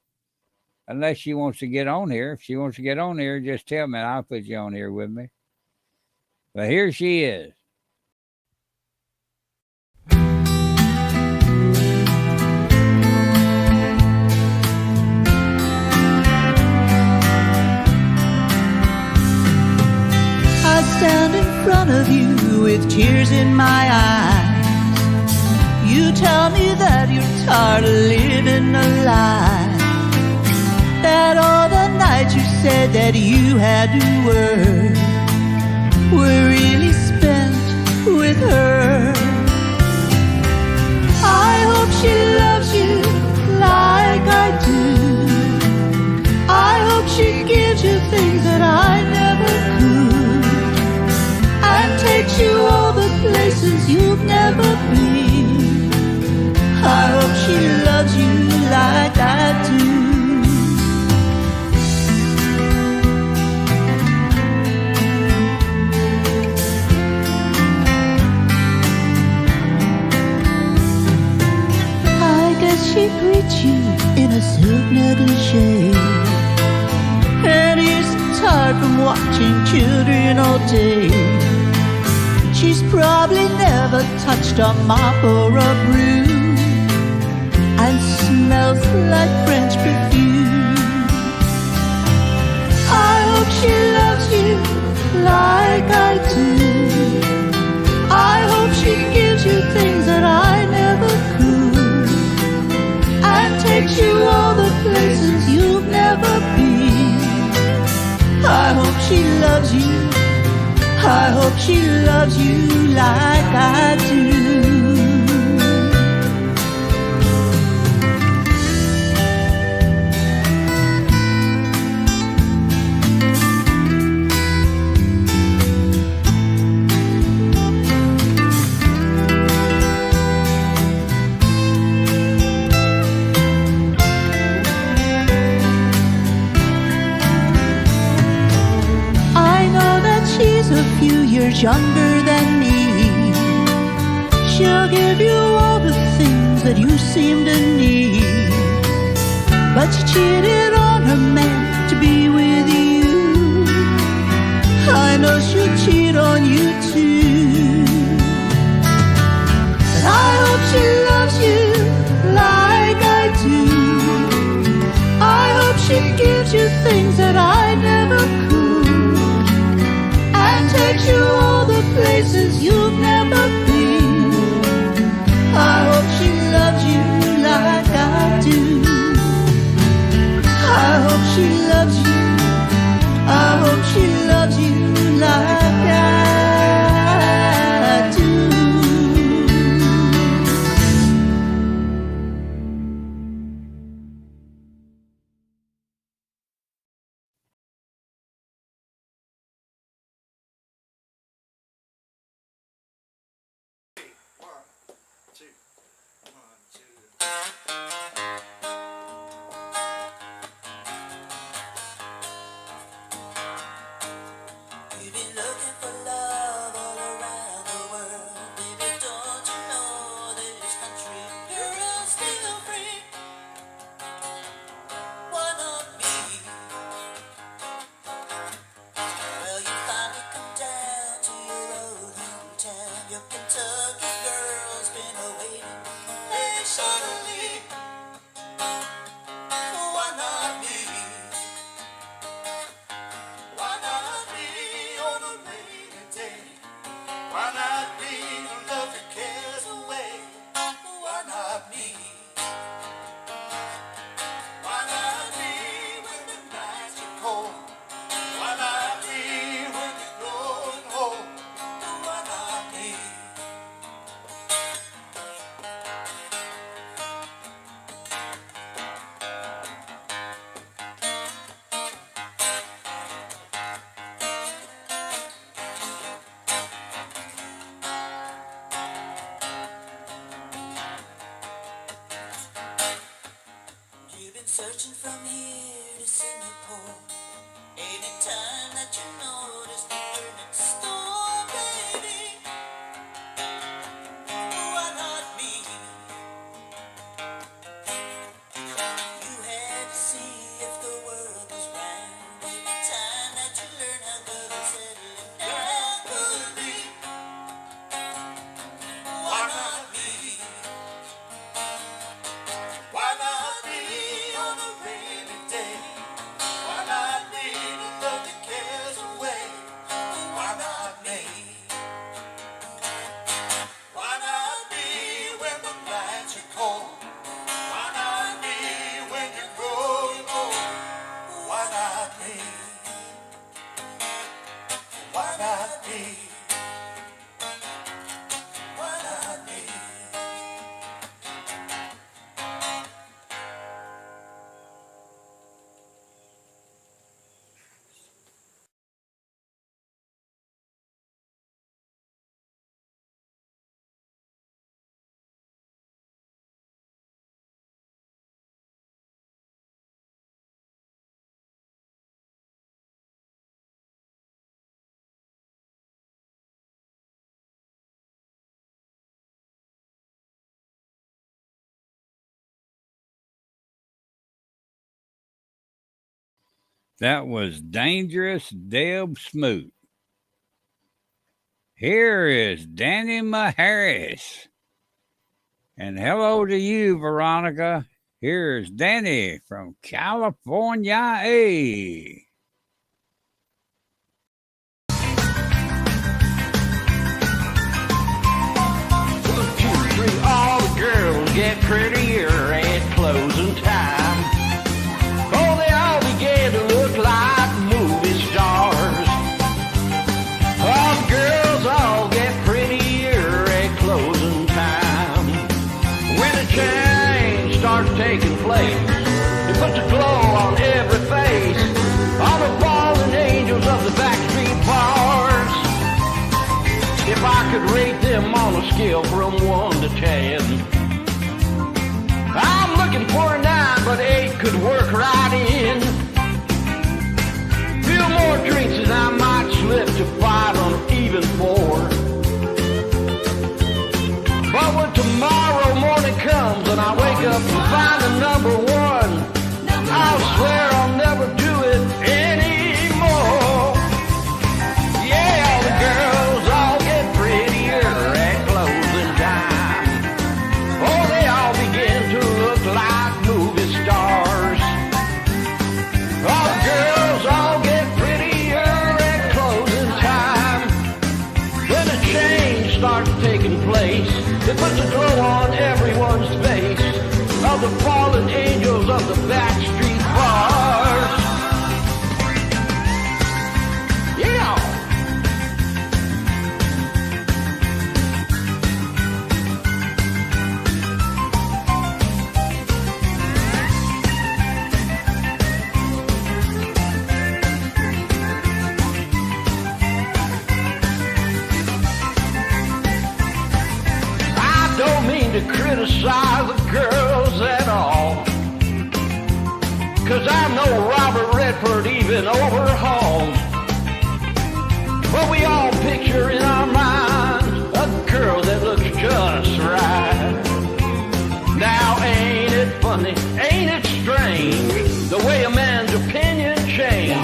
unless she wants to get on here. If she wants to get on here, just tell me and I'll put you on here with me. But here she is. I stand in front of you with tears in my eyes. You tell me that you're tired of living a lie, that all the nights you said that you had to work were really spent with her. I hope she loves you like I do. I hope she gives you things that I never could, and takes you all the places you've never been. I hope she loves you like I do. I guess she greets you in a silk negligee, and isn't tired from watching children all day. She's probably never touched a mop or a broom, and smells like French perfume. I hope she loves you like I do. I hope she gives you things that I never could, and takes you all the places you've never been. I hope she loves you. I hope she loves you like I do. Years younger than me, she'll give you all the things that you seem to need, but she cheated on her man to be with you. I know she'll cheat on you too, but I hope she loves you like I do. I hope she gives you things that I never could, takes you all the places you've never been. I hope she loves you like I do. I hope she loves you. I hope she loves you like I do. Your Kentucky girl's been waiting patiently. Why not me? Why not me on a rainy day? Why not me to love your cares away? Why not me? Why not me when the nights are cold? Why not me when you're going home? Why not me? You've been searching from here to Singapore. Anytime that you notice the burning storm, baby, why not me? You had to see if the world was round. Anytime that you learn how good and settling down could be, why not me? Why not me on a rainy day? Why not me to love the cares away? Why not me? Why not me when the nights are cold? Why not me when you're growing old? Why not me? Why not me? Why not me? That was Dangerous Deb Smoot. Here is Danny Maharis. And hello to you, Veronica. Here's Danny from California. Hey. 2, 3, all the girls get prettier at closing time. Oh, they all began to look like movie stars. All the girls all get prettier at closing time. When a change starts taking place, it puts a glow on every face. All the fallen angels of the backstreet bars. If I could rate them on a scale from 1 to 10, I'm looking for a 9, but 8 could work right in. Few more drinks and I might slip to 5 or even 4. But when tomorrow morning comes and I wake up and find a number 1, I'll swear I'll never do it anymore. Yeah, all the girls all get prettier at closing time. Oh, they all begin to look like movie stars. All the girls all get prettier at closing time. When a change starts taking place, it puts a glow on everyone's face. Of the fallen angels of the backstreet bars. Yeah. I don't mean to criticize the girls at all, 'cause I'm no Robert Redford even overhauled. But we all picture in our minds a girl that looks just right. Now ain't it funny, ain't it strange, the way a man's opinion changes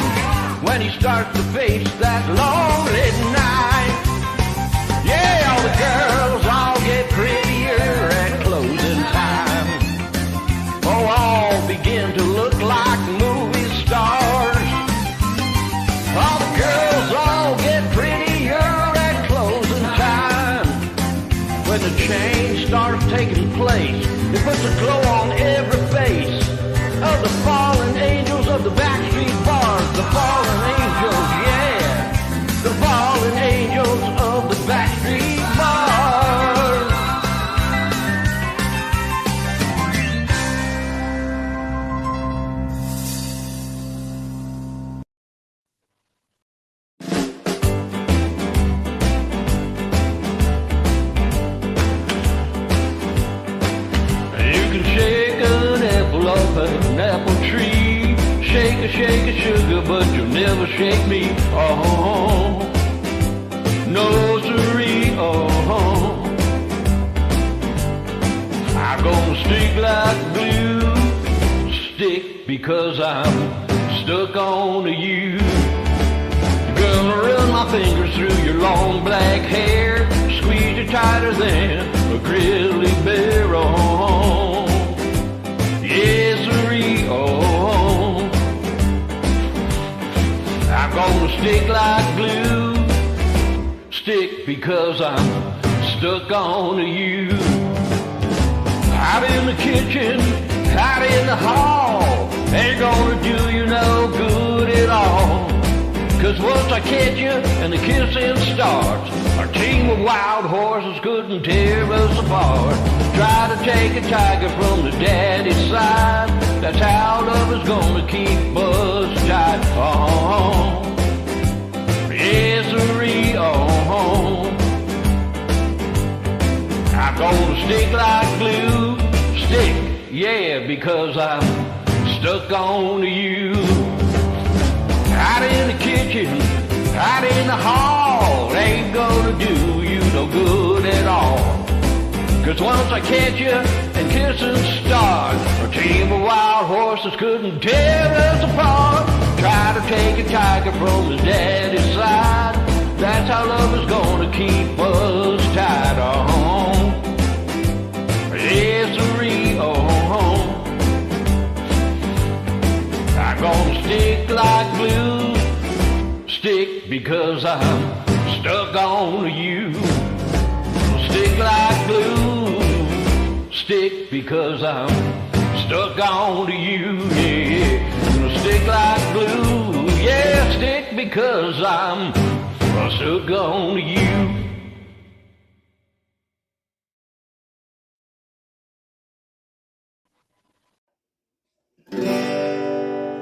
when he starts to face that lonely night. Yeah, all the girls when the change starts taking place. It puts a glow on every face of the fallen angels of the backstreet bars. The fallen angels, yeah, the fallen angels of the backstreet bars. You can shake an apple off an apple tree. Shake a sugar, but you'll never shake me. Oh, no siree. Oh, I'm gonna stick like glue. Stick because I'm stuck on to you. Gonna run my fingers through your long black hair. Squeeze you tighter than a grizzly bear. Oh, yes, siree. Oh, I'm gonna stick like glue. Stick because I'm stuck on to you. Out in the kitchen, out in the hall, ain't gonna do you no good at all. 'Cause once I catch you and the kissing starts, our team of wild horses couldn't tear us apart. Try to take a tiger from the daddy's side, that's how love is gonna keep us tight. Oh, yes, siree. Oh, I'm gonna stick like glue. Stick, yeah, because I'm stuck on to you. Out in the kitchen, out in the hall, ain't gonna do you no good at all. 'Cause once I catch you and kissing start, a team of wild horses couldn't tear us apart. Try to take a tiger from his daddy's side, that's how love is gonna keep us tied. Oh, yes, siree. Oh, I'm gonna stick like glue. Stick because I'm stuck on you. Stick like glue. Stick because I'm stuck on to you. Yeah, gonna stick like glue. Yeah, stick because I'm stuck on to you.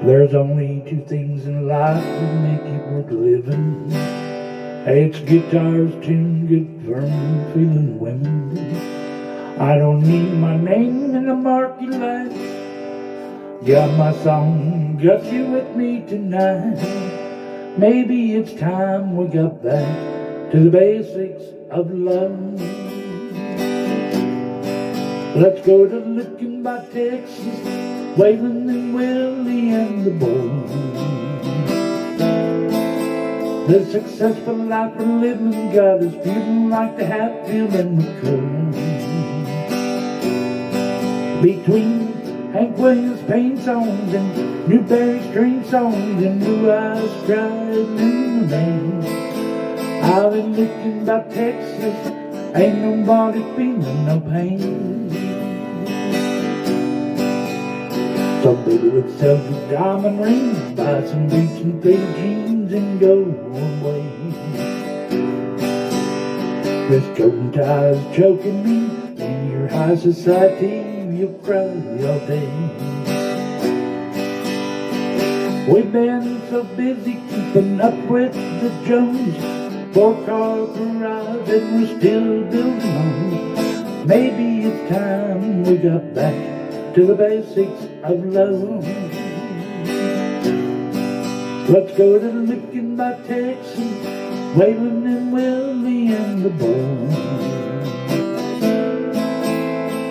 There's only two things in life that make it worth living. It's guitars, tuned good, firm, feeling women. I don't need my name in the market lights. Got my song, got you with me tonight. Maybe it's time we got back to the basics of love. Let's go to Licking by Texas, Waylon and Willie and the boys. The successful life we're living got us feeling like the Hatfield and McCoy. Between Hank Williams pain songs and Newberry string songs and Blue Eyes crying in the rain. Out in Licking by Texas, ain't nobody feeling no pain. Some baby would sell you diamond rings, buy some boots and pair of jeans and go away. This coat and tie is choking me, in your high society you'll cry all day. We've been so busy keeping up with the Jones, 4-car garage and we're still building homes. Maybe it's time we got back to the basics of love. Let's go to Licking by Texas, Waylon and Willie and the boys.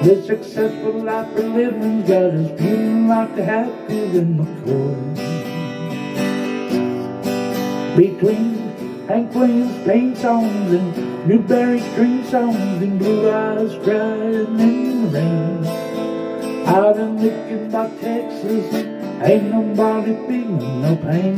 This successful life we're living got us feeling like the Hatfield and McCoy. Between Hank Williams pain songs and Newberry string songs and Blue Eyes crying in the rain. Out in Licking by Texas, ain't nobody feeling no pain.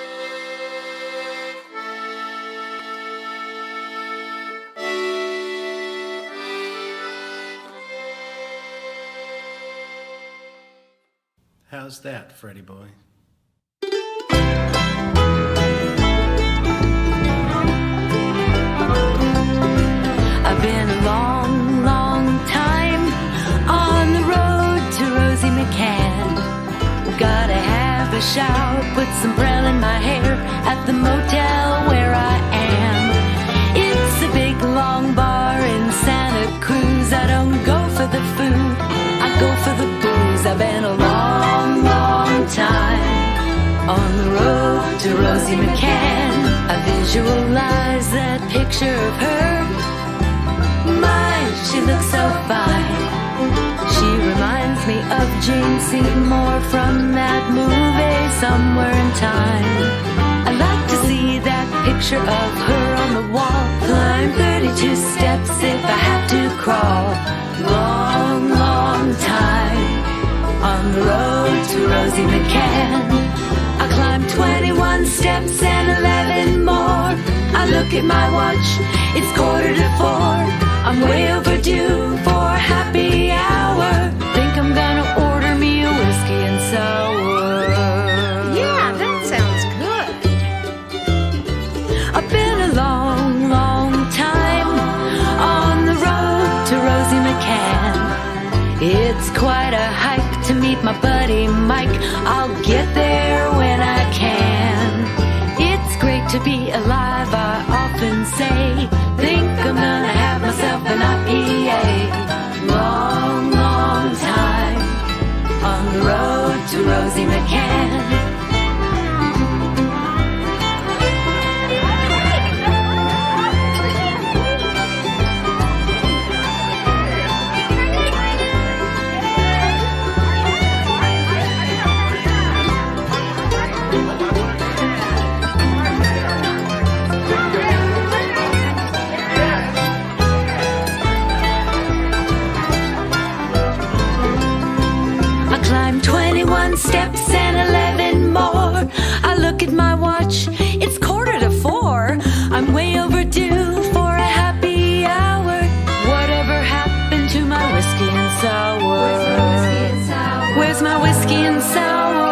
How's that, Freddie boy? I've been a long, long time on the road to Rosie McCann. Gotta have a shower, put some Brel in my hair at the motel where I am. It's a big long bar in Santa Cruz. I don't go for the food, I go for the booze. I've been a long, long time on the road to Rosie McCann. I visualize that picture of her. My, she looks so fine. She reminds me of Jane Seymour from that movie Somewhere in Time. I like to see that picture of her on the wall. Climb 32 steps if I have to crawl. Long, long time on the road to Rosie McCann. I climbed 21 steps and 11 more. I look at my watch, it's 3:45. I'm way overdue for happy hour. Think I'm gonna order me a whiskey and sour. Yeah, that sounds good. I've been a long, long time on the road to Rosie McCann. It's quite a hike to meet my buddy Mike. I'll get there when I can. It's great to be alive, I often say. Think I'm gonna have myself an IPA. Long, long time on the road to Rosie McCann. Climb 21 steps and 11 more. I look at my watch, it's 3:45. I'm way overdue for a happy hour. Whatever happened to my whiskey and sour? Where's my whiskey and sour?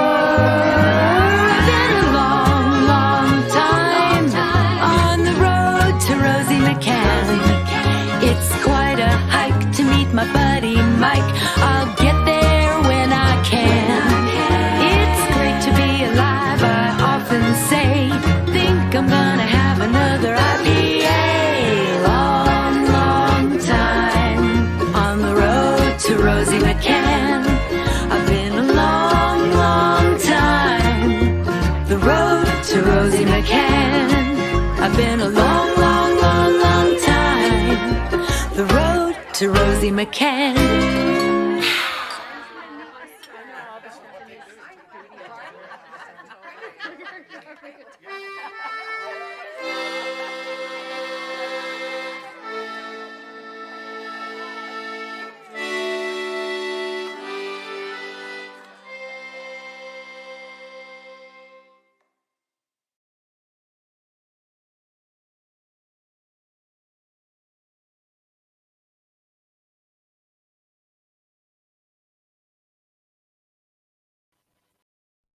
I've been a long, long time on the road to Rosie McCann. It's quite a hike to meet my buddy Mike. I'll get there when I can. It's great to be alive, I often say. Think I'm gonna have another IPA. Long, long time on the road to Rosie McCann. I've been a long, long time. The road to Rosie McCann. I've been a long, long, long, long time. The road to Rosie McCann.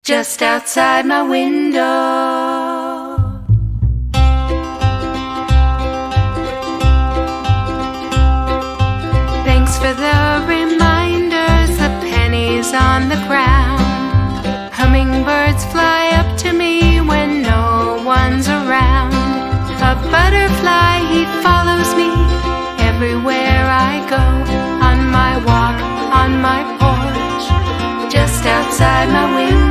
Just outside my window, Thanks for the reminders, the pennies on the ground. Hummingbirds fly up to me when no one's around. A butterfly, he follows me everywhere I go. On my walk, on my porch, just outside my window.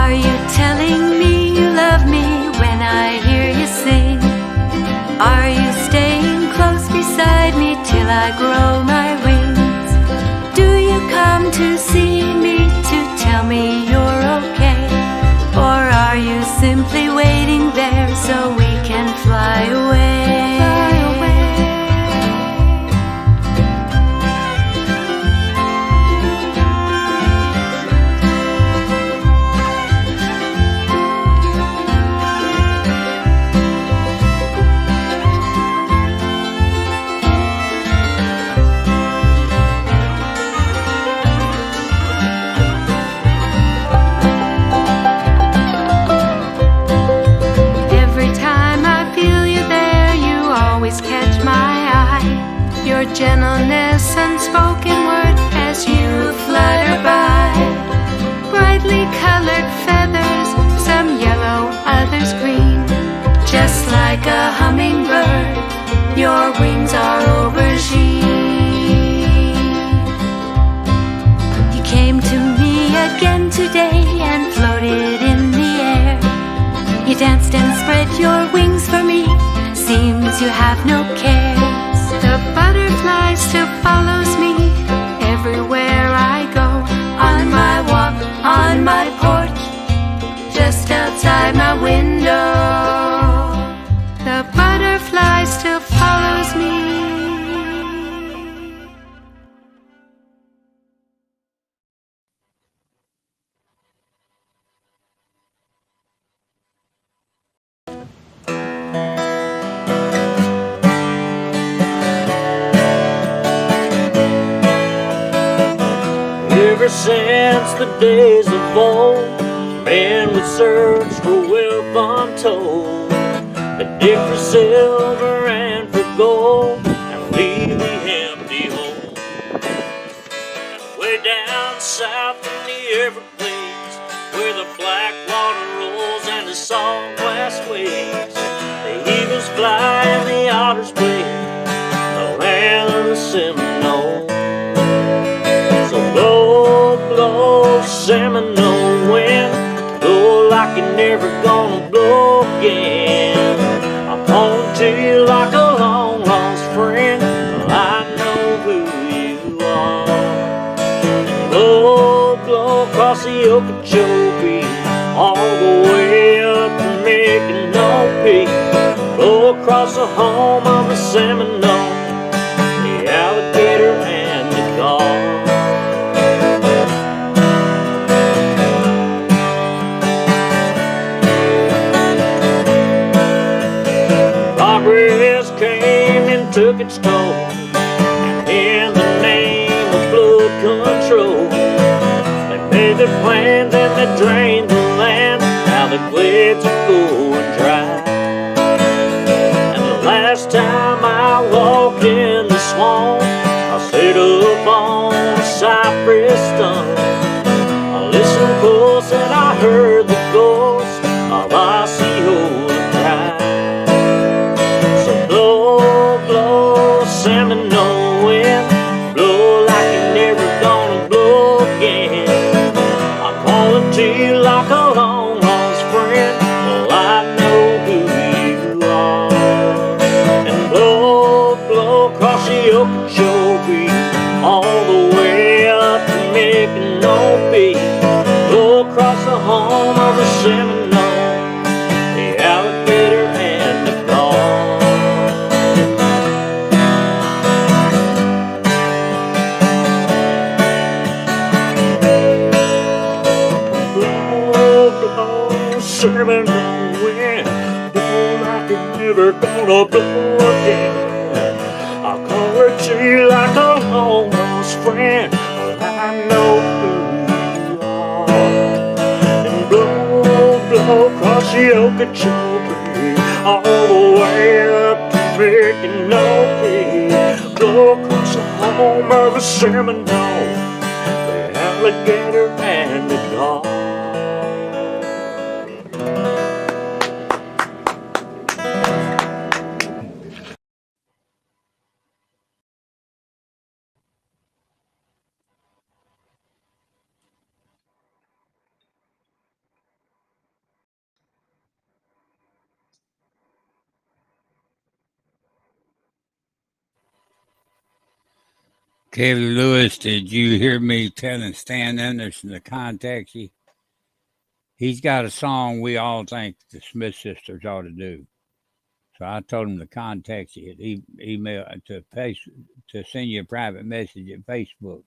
Are you telling me you love me when I hear you sing? Are you staying close beside me till I grow my wings? Do you come to see me to tell me you're okay? Or are you simply waiting there so we can fly away? gentleness, unspoken word as you flutter by. Brightly colored feathers, some yellow, others green. Just like a hummingbird, your wings are aubergine. You came to me again today and floated in the air. You danced and spread your wings for me. Seems you have no cares. The butterfly still follows me everywhere I go. On my walk, on my porch, just outside my window. The butterfly still follows me. Ever since the days of old, men would search for wealth untold. They'd dig for silver and for gold and leave the empty hole. And way down south in the Everglades, where the black water rolls and the salt west waves, the eagles fly and the otters play, the land of the Seminole. So blow, blow, Seminole wind, blow like you're never gonna blow again. I'm on to you like a long lost friend. Well, I know who you are. Blow, blow across the Okeechobee, all the way up to Micanopy. Blow across the home of the Seminole, the alligator and the gar. Progress came and took its toll, and in the name of blood control, they made their plans and they drained the land. Now the glades are going dry. And the last time I walked in the swamp, I sat up on a cypress stump. I listened close and I heard the ghost of Osceola cry. Seminole wind, blow like you're never gonna blow again. I'm calling to you like a long lost friend. Well, I know who you are. And blow, blow across the Okeechobee, all the way up to Micanopy. Blow across the home of the Seminole, the alligator and the gar. Seminole wind, blow like you're never gonna blow again. I'll call her to you like a long lost friend. Well, I know who you are. And blow, blow across the Okeechobee, all the way up to Micanopy. Blow across the home of the Seminole, the alligator and the gar. Kaylee Lewis, did you hear me telling Stan Anderson to contact you? He's got a song we all think the Smith sisters ought to do. So I told him to contact you at email to send you a private message at Facebook.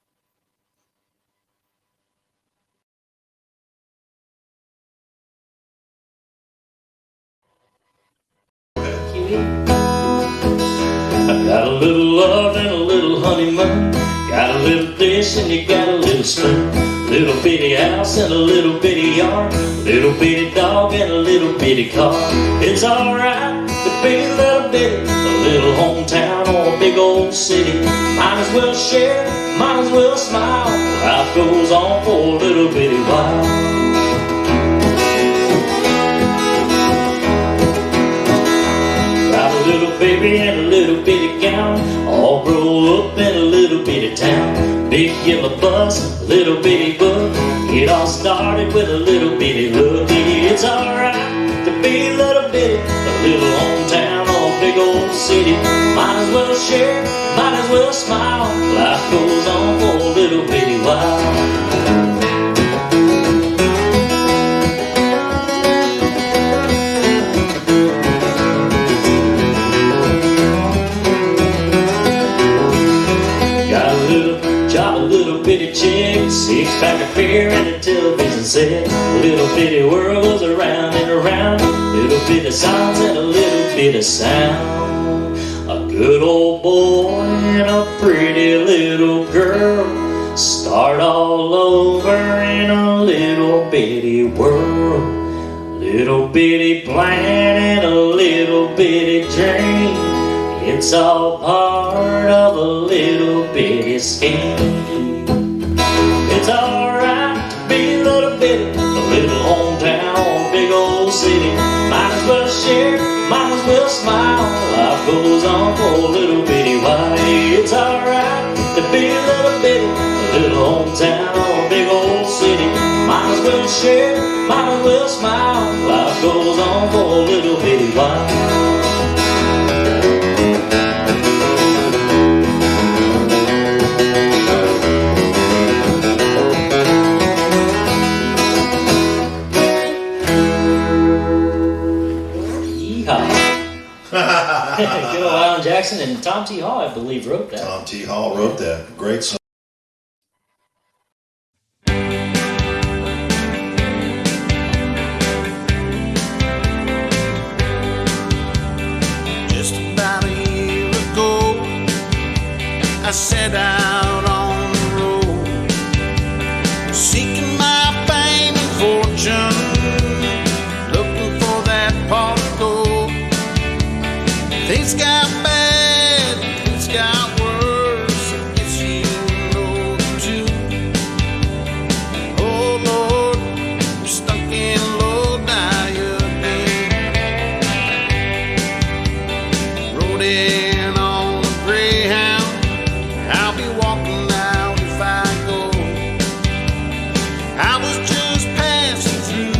I got a little love and a little honeymoon. Got a little dish and you got a little spoon. Little bitty house and a little bitty yard. Little bitty dog and a little bitty car. It's alright to be a little bitty. A little hometown or a big big old city. Might as well share, might as well smile. Life goes on for a little bitty while. Got a little baby and a little bitty gown, all grow up in a little bitty town. Big yellow bus, little bitty book. It all started with a little bitty look. It's alright to be a little bitty, a little hometown or a big old city. Might as well share, might as well smile. Life goes on for a little bitty while. Six-pack of beer and a television set. A little bitty world goes around and around. Little bit of songs and a little bit of sound. A good old boy and a pretty little girl start all over in a little bitty world. Little bitty plan and a little bitty dream. It's all part of a little bitty scheme. It's alright to be a little bitty, a little hometown, a big old city. Might as well share, might as well smile. Life goes on for a little bitty while. It's alright to be a little bitty, a little hometown, a big old city. Might as well share, might as well smile. Life goes on for a little bitty while. Good old Alan Jackson and Tom T. Hall, I believe, wrote that. Tom T. Hall wrote that. Great song. Just about a year ago, I set out on the road, seeking my fame and fortune, looking for that pot of gold. Things got bad, things got worse. I guess you know the truth. Oh Lord, I'm stuck in Lodi again. Rode in on a Greyhound. I'll be walking out if I go. I was just passing through.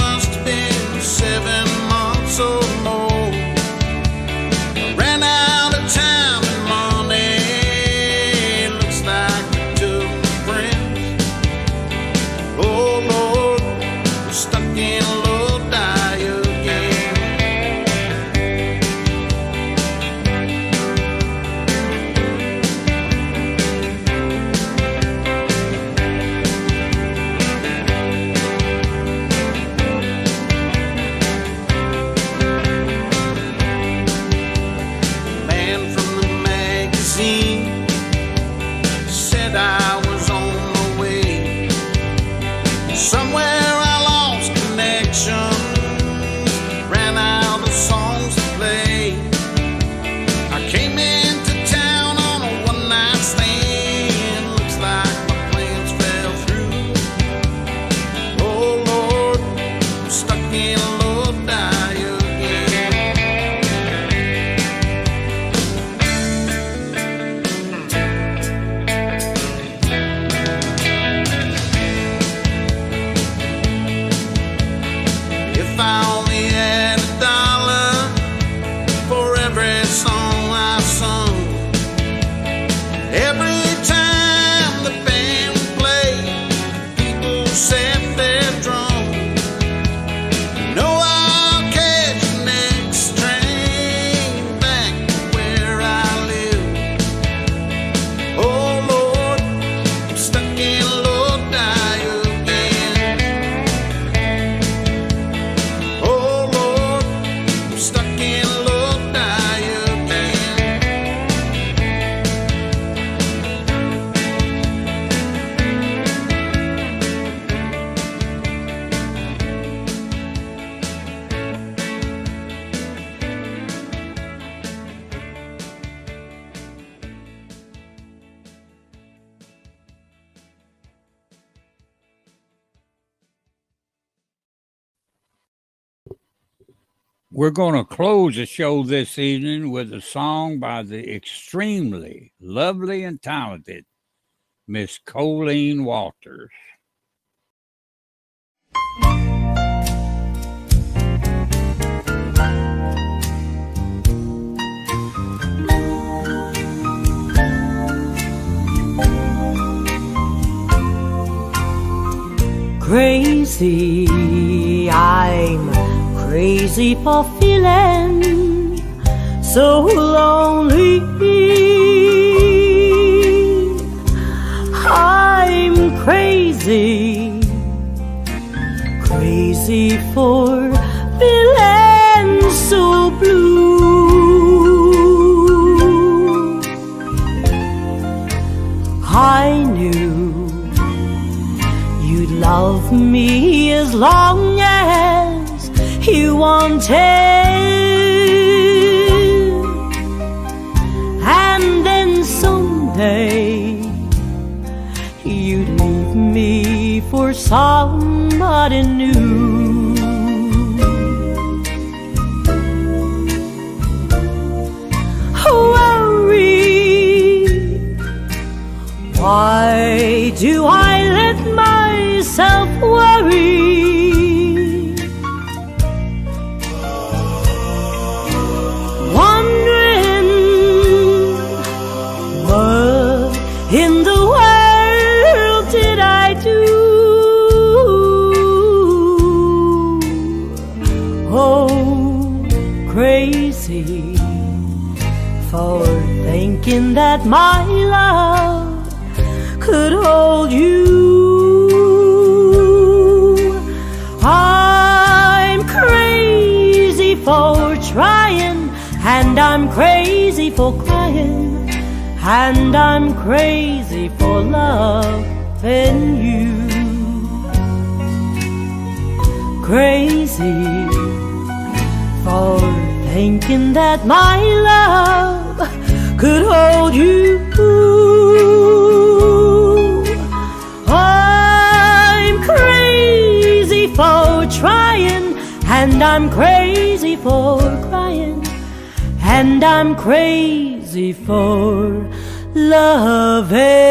Must have been 7 months or more. Set their drum. No, I'll We're going to close the show this evening with a song by the extremely lovely and talented Miss Colleen Walters. Crazy, I'm crazy for feeling so lonely. I'm crazy, crazy for feeling so blue. I knew you'd love me as long as you wanted, and then someday you'd leave me for somebody new. Worry, why do I let myself worry? Wondering what in the world did I do? Oh, crazy for thinking that my love could hold you. I'm crazy for trying, and I'm crazy for crying, and I'm crazy for loving you. Crazy for thinking that my love could hold you. I'm crazy for trying, and I'm crazy for crying, and I'm crazy for loving